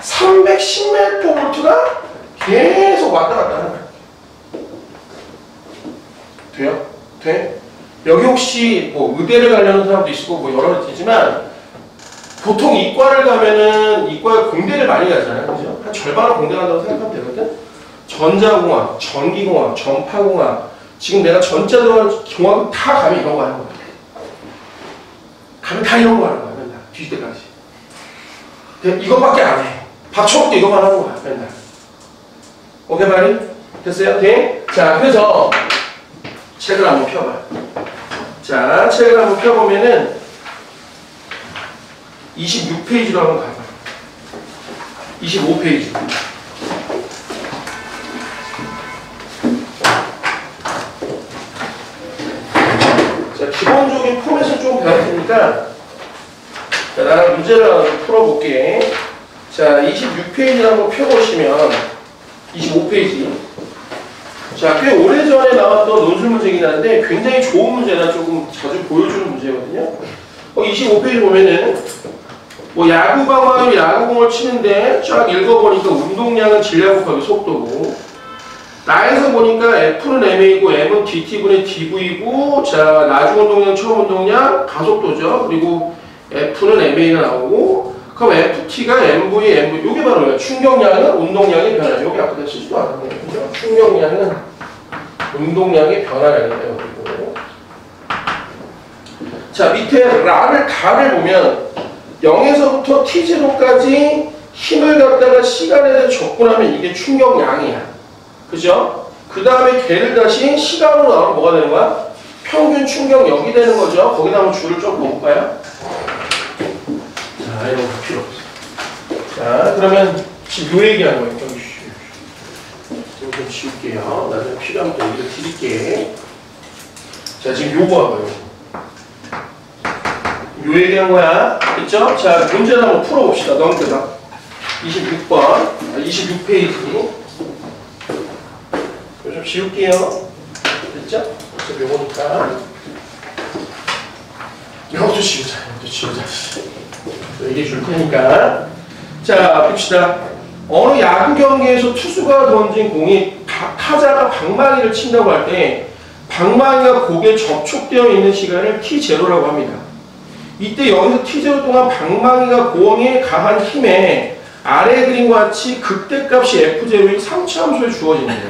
310V가 계속 왔다 갔다 하는 거야. 돼요? 돼? 여기 혹시 뭐 의대를 가려는 사람도 있고 뭐 여러 가지 있지만 보통 이과를 가면은 이과 공대를 많이 가잖아요. 그죠? 한 절반은 공대 간다고 생각하면 되거든? 전자공학, 전기공학, 전파공학 지금 내가 전자 들어간 공학 다 가면 이런 거 하는 거야. 가면 다 이런 거 하는 거야. 맨날. 뒤질 때까지. 이것밖에 안 해. 박초록도 이것만 하는 거야. 맨날. 오케이 말이? 됐어요? 네? 자, 그래서 책을 한번 펴봐요. 자, 책을 한번 펴보면은 26페이지로 한번 가봐요. 25페이지. 자, 기본적인 포맷을 좀 배울 테니까 자, 나랑 문제를 풀어볼게. 자, 26페이지를 한번 펴보시면 25페이지. 자, 꽤 오래전에 나왔던 논술 문제이긴 한데 굉장히 좋은 문제라 조금 자주 보여주는 문제거든요. 25페이지 보면은 뭐 야구 방망이로 야구공을 치는데 쫙 읽어보니까 운동량은 질량 곱하기 속도고 나에서 보니까 F는 MA고 M은 DT분의 DV고 자 나중 운동량, 처음 운동량, 가속도죠. 그리고 F는 MA가 나오고 그럼 FT가 MV, 요게 바로 뭐야? 충격량은 운동량의 변화. 요게 아까 내가 쓰지도 않았네요. 그죠? 충격량은 운동량의 변화량이에요. 그리고 자, 밑에 다를 보면 0에서부터 T0까지 힘을 갖다가 시간에 대해 접근하면 이게 충격량이야. 그죠? 그 다음에 걔를 다시 시간으로 나오면 뭐가 되는 거야? 평균 충격력이 되는 거죠. 거기다 한번 줄을 좀 볼까요? 자, 이런 거 필요 없어. 자, 그러면 지금 요 얘기하는 거예요. 좀 지울게요. 나중에 필요하면 또 여기다 드릴게. 자, 지금 요거 봐봐요. 요 얘기한 거야. 됐죠? 자, 문제를 한번 풀어봅시다. 넘겨봐. 26번, 26페이지. 이거 좀 지울게요. 됐죠? 어차피 요거니까. 이것도 지우자. 이것도 지우자. 얘기해 줄 테니까. 자, 봅시다. 어느 야구 경기에서 투수가 던진 공이 타자가 방망이를 친다고 할 때 방망이가 공에 접촉되어 있는 시간을 T0라고 합니다. 이때 여기서 T0 동안 방망이가 공에 가한 힘에 아래 그림과 같이 극대값이 F0인 상추함수에 주어집니다.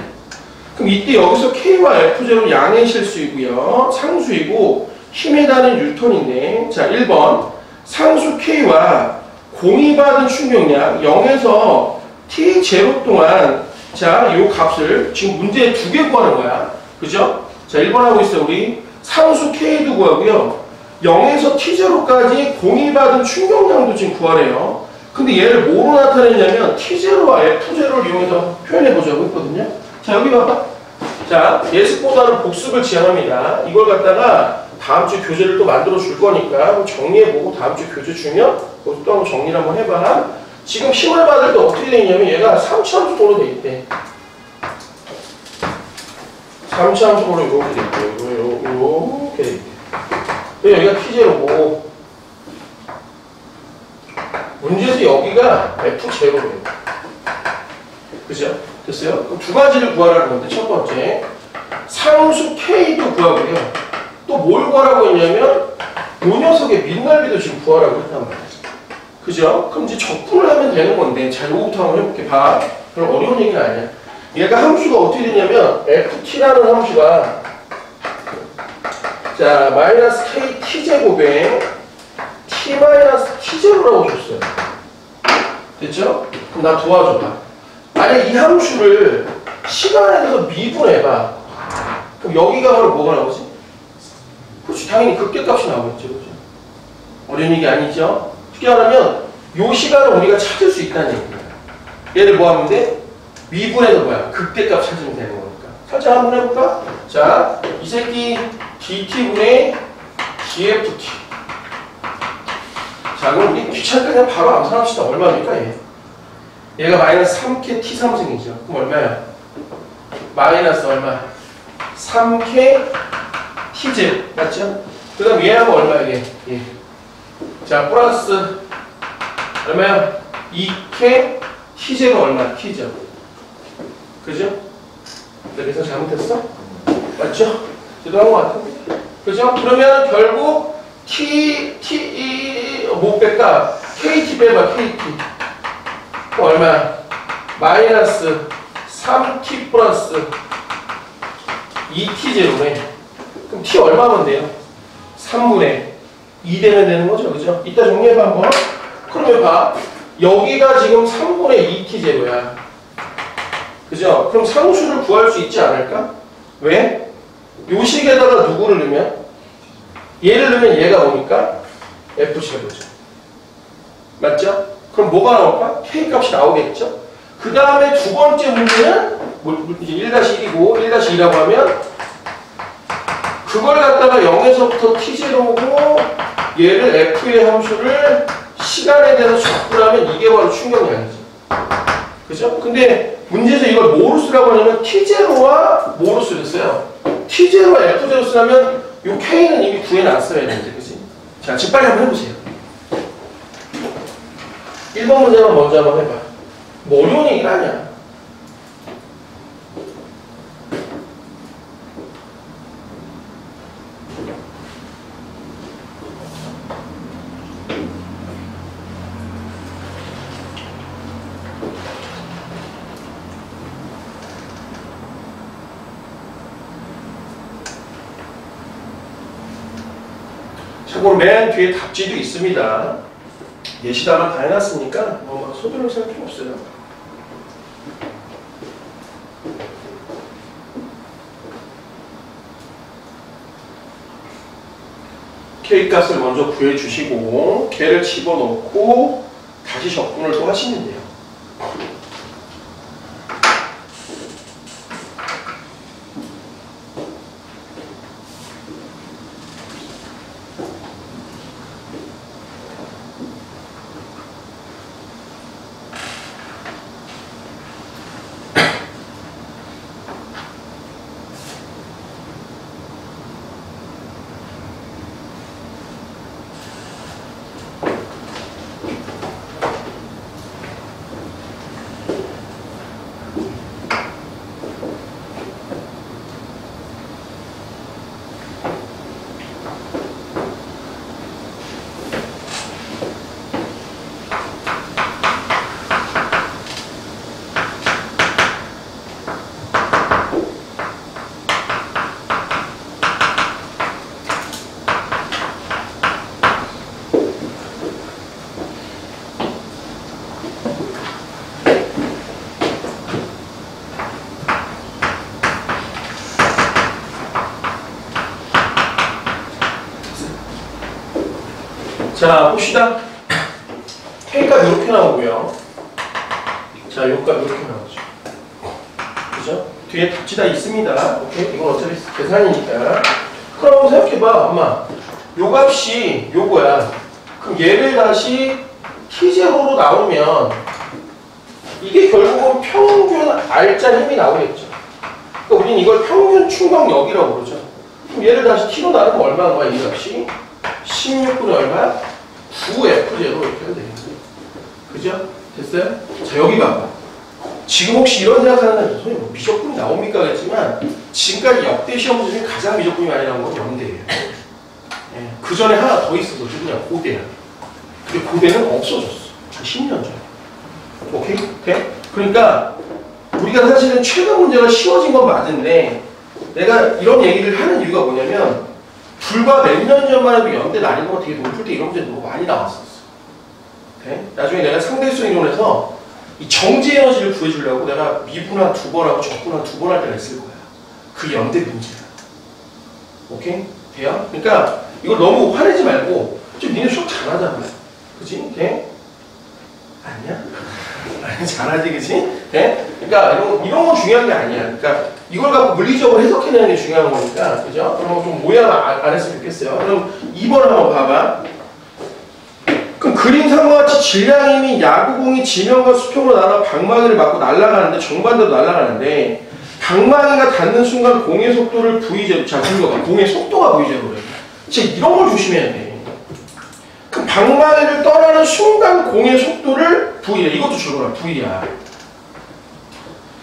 그럼 이때 여기서 K와 F0는 양의 실수이고요. 상수이고 힘에 닿는 뉴턴인데, 자 1번 상수 K와 공이 받은 충격량 0에서 T0 동안 자 요 값을 지금 문제에 2개 구하는 거야. 그죠? 자 1번 하고 있어. 우리 상수 K도 구하고요. 0에서 T0까지 공이 받은 충격량도 지금 구하래요. 근데 얘를 뭐로 나타내냐면 T0와 F0를 이용해서 표현해보자고 했거든요. 자 여기 봐봐. 자 예습보다는 복습을 지향합니다. 이걸 갖다가 다음 주 교재를 또 만들어 줄 거니까 정리해보고 다음 주 교재 주면 또 한번 정리를 한번 해봐. 지금 힘을 받을 때 어떻게 돼 있냐면 얘가 3차함수로 돼 있대. 3차함수로 이렇게 돼 있고 이렇게 돼 있대. 여기가 T0고 문제에서 여기가 F0예요. 그죠? 됐어요? 그럼 두 가지를 구하라는 건데 첫 번째 상수 K도 구하고요. 또 뭘 구하라고 했냐면 이 녀석의 밑넓이도 지금 구하라고 했단 말이야. 그죠? 그럼 이제 적분을 하면 되는 건데 자 요거부터 한번 해볼게. 봐. 그럼 어려운 얘기는 아니야. 얘가 함수가 어떻게 되냐면 FT라는 함수가 자 마이너스 K T제곱에 T 마이너스 T0라고 줬어요. 됐죠? 그럼 나 도와줘봐. 만약 이 함수를 시간에 대해서 미분해봐. 그럼 여기가 바로 뭐가 나오지? 그렇지, 당연히 극대값이 나오겠죠. 그죠? 어려운 얘기 아니죠? 쉽게 말하면 이 시간을 우리가 찾을 수 있다는 얘기야. 얘를 뭐 하면 돼? 미분해서 뭐야? 극대값 찾으면 되는 거니까. 살짝 한번 해볼까? 자, 이 새끼 dt분의 dft. 자, 그럼 우리 귀찮게 그냥 바로 암산합시다. 얼마입니까, 얘? 얘가 마이너스 3K T3승이죠. 그럼 얼마야? 마이너스 얼마? 3K T제. 맞죠? 그 다음 얘 하면 얼마야, 얘? 예. 자, 플러스 얼마야? 2K T제가 얼마야? T죠. 그죠? 내가 계산 잘못했어? 맞죠? 제대로 한 것 같은데. 그죠? 그러면 결국 못 뺄까? KT 빼봐, KT. 얼마야? 마이너스 3T 플러스 2T제로네. 그럼 T 얼마면 돼요? 3분의 2 되면 되는 거죠. 그죠? 이따 정리해봐, 한번. 그러면 봐. 여기가 지금 3분의 2T제로야. 그죠? 그럼 상수를 구할 수 있지 않을까? 왜? 요 식에다가 누구를 넣으면? 얘를 넣으면 얘가 뭡니까? F제로죠. 맞죠? 그럼 뭐가 나올까? K 값이 나오겠죠? 그 다음에 두 번째 문제는 이제 1-1이고 1-2라고 하면 그걸 갖다가 0에서부터 T0고 얘를 F의 함수를 시간에 대해서 적분하면 이게 바로 충격량이지. 그죠? 근데 문제에서 이걸 뭐로 쓰라고 하냐면 T0와 뭐로 쓰랬어요? T0와 F0 쓰려면 요 K는 이미 구해놨어야 되는데, 그치? 자, 지금 빨리 한번 해보세요. 1번 문제만 먼저 한번 해봐. 뭐 어려운 얘기가 아니야. 참고로 맨 뒤에 답지도 있습니다. 예시다만 다 해놨으니까 뭐 막 소변을 살 필요 없어요. K값을 먼저 구해주시고 걔를 집어넣고 다시 적분을 또 하시면 돼요. 자, 봅시다. K가 이렇게 나오고요. 자, 요가 이렇게 나오죠. 그죠? 뒤에 답지 다 있습니다. 오케이? 이건 어차피 계산이니까. 그럼 생각해봐, 엄마. 요 값이 요거야. 그럼 얘를 다시 T0로 나오면 이게 결국은 평균 R자 힘이 나오겠죠. 그러니까 우리는 이걸 평균 충격력이라고 그러죠. 그럼 얘를 다시 T로 나누면 얼마인 거야, 이 값이? 16분의 얼마? 9F0 이렇게 하면 되겠지. 그죠? 됐어요? 자, 여기 봐봐. 지금 혹시 이런 생각하는 사람, 선생님 뭐 미적분이 나옵니까? 그랬지만 지금까지 역대 시험 중에 가장 미적분이 많이 나온 건 연대예요. 예, 그 전에 하나 더 있었어. 그냥 고대야. 근데 고대는 없어졌어. 한 10년 전에. 오케이? 오케이? 그러니까 우리가 사실은 최근 문제가 쉬워진 건 맞은데 내가 이런 얘기를 하는 이유가 뭐냐면 불과 몇 년 전만 해도 연대 난이도가 되게 높을 때 이런 문제도 많이 나왔었어. 오케이? 나중에 내가 상대수행 이론에서 이 정지 에너지를 구해주려고 내가 미분한 2번 하고 적분한 2번 할 때가 있을 거야. 그게 연대 문제야. 오케이? 돼요? 그러니까 이걸 너무 화내지 말고 좀 니네 수업 잘하잖아. 그치? 돼? 아니야? 아니, 잘하지, 그치? 돼? 그러니까 이런 건 중요한 게 아니야. 그러니까 이걸 갖고 물리적으로 해석해내는 게 중요한 거니까. 그죠? 그럼 좀 모양 안 했으면 좋겠어요. 그럼 2번 한번 봐봐. 그럼 그림상과 같이 질량임이 야구공이 지면과 수평으로 날아 방망이를 맞고 날아가는데 정반대로 날아가는데 방망이가 닿는 순간 공의 속도를 V제로, 자, 불러봐. 공의 속도가 V제로래. 진짜 이런 걸 조심해야 돼. 그럼 방망이를 떠나는 순간 공의 속도를 V래. 이것도 줄거라. V야.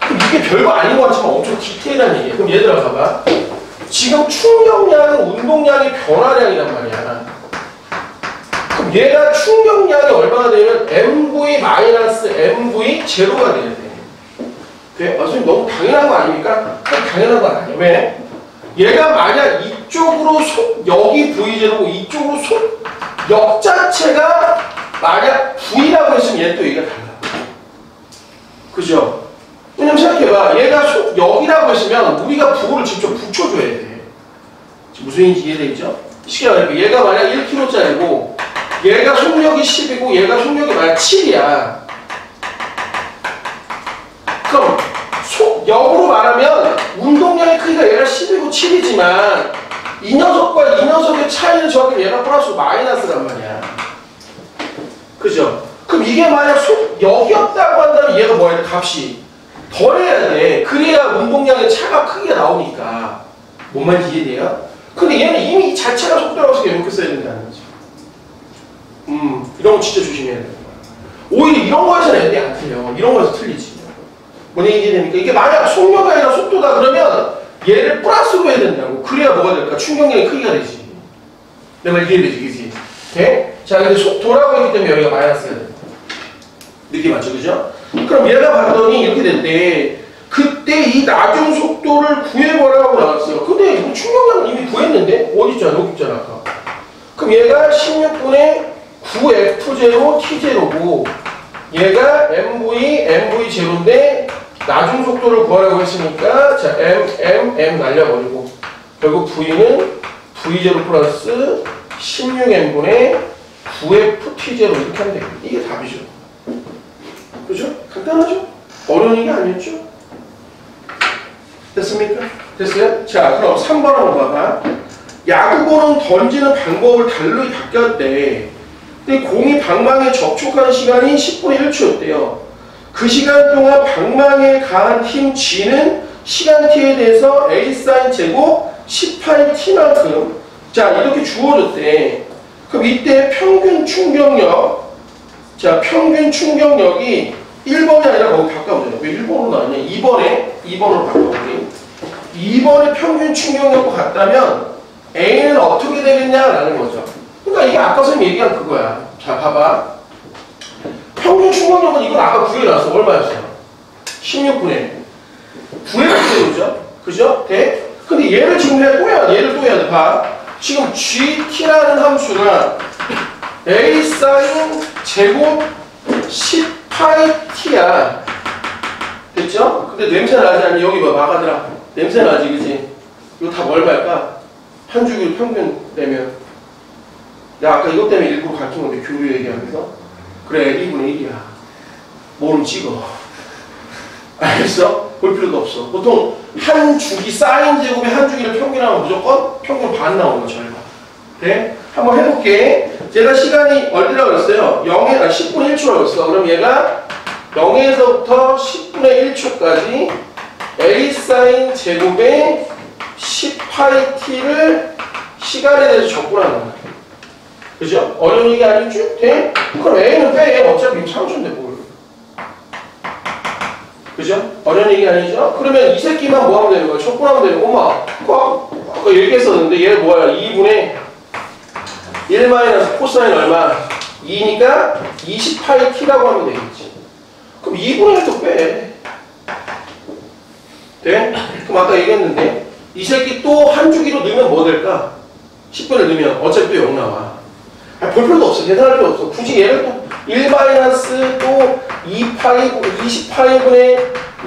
그럼 이게 별거 아닌 것 같지만 엄청 디테일한 얘기야. 그럼 얘들아 봐봐. 지금 충격량은 운동량의 변화량이란 말이야. 그럼 얘가 충격량이 얼마나 되면 MV-MV 제로가 돼야 돼. 돼? 선생님 너무 당연한 거 아닙니까? 당연한 거 아니야. 왜? 얘가 만약 이쪽으로 속력이 V제로고 이쪽으로 속력 자체가 만약 V라고 했으면 얘는 또 얘가 달라. 그죠? 왜냐면 생각해봐. 얘가 속력이라고 했으면 우리가 부호를 직접 붙여줘야 돼. 무슨 얘기인지 이해되죠? 쉽게 말해. 얘가 만약 1kg짜리고 얘가 속력이 10이고 얘가 속력이 만약 7이야. 그럼 속력으로 말하면 운동량의 크기가 얘가 10이고 7이지만 이 녀석과 이 녀석의 차이는 정확히 얘가 플러스 마이너스란 말이야. 그죠? 그럼 이게 만약 속력이었다고 한다면 얘가 뭐야? 값이 덜해야 돼. 그래야 운동량의 차가 크게 나오니까. 뭔 말인지 이해돼요? 근데 얘는 이미 이 자체가 속도라고 해서 이렇게 써야 된다는 거지. 이런 거 진짜 조심해야 돼. 오히려 이런 거에서는 애들이 안 틀려. 이런 거에서 틀리지. 뭔 얘기 됩니까? 이게 만약 속력이 아니라 속도다 그러면 얘를 플러스로 해야 된다고. 그래야 뭐가 될까? 충격량이 크기가 되지. 내 말 이해되지, 그지? 네? 자, 근데 속도라고 했기 때문에 여기가 마이너스가 돼. 느낌 맞죠, 그죠? 그럼 얘가 봤더니 이렇게 됐대. 그때 이 나중 속도를 구해보라고 나왔어요. 근데 이거 충격량은 이미 구했는데? 어디 있잖아, 여기 있잖아, 아까. 그럼 얘가 16분의 9F0 T0고 얘가 MV0인데 나중 속도를 구하라고 했으니까 자 M 날려버리고 결국 V는 V0 플러스 16N분의 9FT0 이렇게 하면 되겠다. 이게 답이죠. 그죠? 간단하죠? 어려운 얘기 아니었죠? 됐습니까? 됐어요? 자, 그럼 3번 한번 봐봐. 야구공은 던지는 방법을 달리 바뀌었대. 근데 공이 방망이에 접촉하는 시간이 10분의 1초였대요. 그 시간 동안 방망이에 가한 힘 G는 시간 T에 대해서 A 사인 제곱 18T만큼 자 이렇게 주어졌대. 그럼 이때 평균 충격력 자 평균 충격력이 1번이 아니라 거기 바꿔보자. 왜 1번으로 나왔냐? 2번으로 바꿔보니 2번의 평균 충격력과 같다면 A는 어떻게 되겠냐라는 거죠. 그러니까 이게 아까 선생님 얘기한 그거야. 자, 봐봐. 평균 충격력은 이걸 아까 구해놨어. 얼마였어요? 16분의 9F제로죠? 그죠? 돼? 근데 얘를 지금 얘를 또 해야 돼. 봐. 지금 GT라는 함수가 A 사인 제곱 18T야. 됐죠? 근데 냄새 나지 않니? 여기 봐. 마가들아. 냄새 나지, 그지? 이거 다 얼마일까? 한 주기로 평균 내면 내가 아까 이것 때문에 일부러 가르친 건데, 교류 얘기하면서. 그래, 1분의 1이야. 뭐는 찍어. 알겠어? 볼 필요도 없어. 보통 한 주기, 사인 제곱의 한 주기를 평균하면 무조건 평균 반 나오는 거, 절반. 그래? 한번 해볼게. 제가 시간이 얼마라고 그랬어요? 10분의 1초라고 했어. 그럼 얘가 0에서부터 10분의 1초까지 a 사인 제곱의 10파이 t를 시간에 대해서 적분하는 거야. 그죠? 어려운 얘기 아니죠? 돼? 그럼 a는 빼. 어차피 상수인데 뭘. 그죠? 어려운 얘기 아니죠? 그러면 이 새끼만 뭐 하면 되는 거야? 적분하면 되는 거야. 엄마, 아까 얘기했었는데 얘 뭐야? 2분의 1 마이너스 코사인 얼마? 2니까 20파이 t라고 하면 되겠지. 그럼 2분의 1도 빼. 돼? 그럼 아까 얘기했는데 이 새끼 또 한 주기로 넣으면 뭐 될까? 10분을 넣으면 어차피 또 0 나와. 볼 필요도 없어. 계산할 필요 없어. 굳이 얘를 또 1 마이너스 또 28분의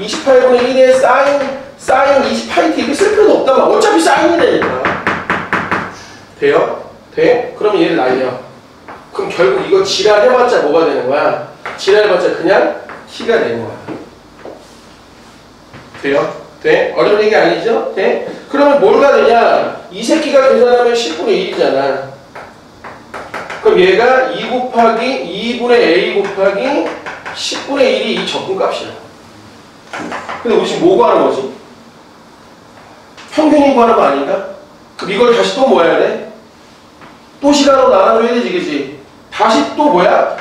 1의 사인 20파이 t 이렇게 쓸 필요도 없단 말이야. 어차피 사인이 되니까. 돼요? 돼? 그러면 얘를 날려. 그럼 결국 이거 지랄해봤자 뭐가 되는 거야? 지랄해봤자 그냥 t가 되는 거야. 돼요? 돼? 어려운 얘기 아니죠? 돼? 그러면 뭐가 되냐? 이 새끼가 계산하면 10분의 1이잖아. 그럼 얘가 2 곱하기 2분의 a 곱하기 10분의 1이 이 적분값이야. 근데 우리 지금 뭐 구하는 거지? 평균이 구하는 거 아닌가? 그럼 이걸 다시 또 뭐 해야 돼? 또 시간으로 나눠줘야 되지, 그치? 다시 또 뭐야?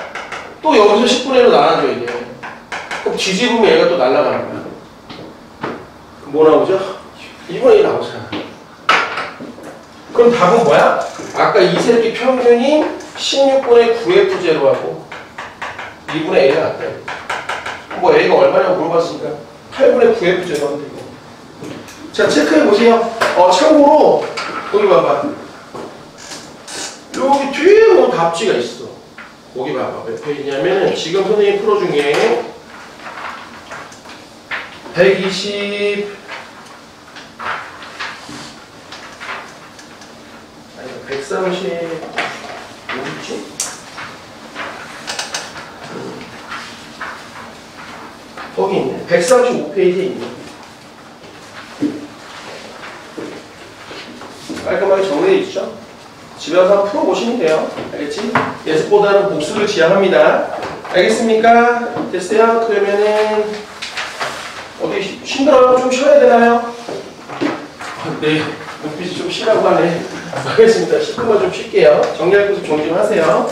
또 여기서 10분의 1로 나눠줘야 돼. 그럼 뒤집으면 얘가 또 날아가는 거야. 그럼 뭐 나오죠? 2분의 1 나오잖아. 그럼 답은 뭐야? 아까 이 새끼 평균이 16분의 9F0하고 2분의 A가 같다. 뭐 A가 얼마냐고 물어봤으니까 8분의 9F0 하면 되고. 자, 체크해보세요. 참고로 거기 봐봐. 여기 뒤에 뭐 답지가 있어. 거기 봐봐. 몇 페이지냐면 지금 선생님이 풀어준 게 120 130 어디지? 거기 있네. 135페이지에 있네. 깔끔하게 정리되어 있죠? 집에 와서 한번 풀어보시면 돼요. 알겠지? 예습보다는 복수를 지향합니다. 알겠습니까? 됐어요? 그러면은 어디 힘들어요? 좀 쉬어야 되나요? 네, 눈빛이 좀 쉬라고 하네. 알겠습니다. 10분만 좀 쉴게요. 정리할 것을 정리 좀 하세요.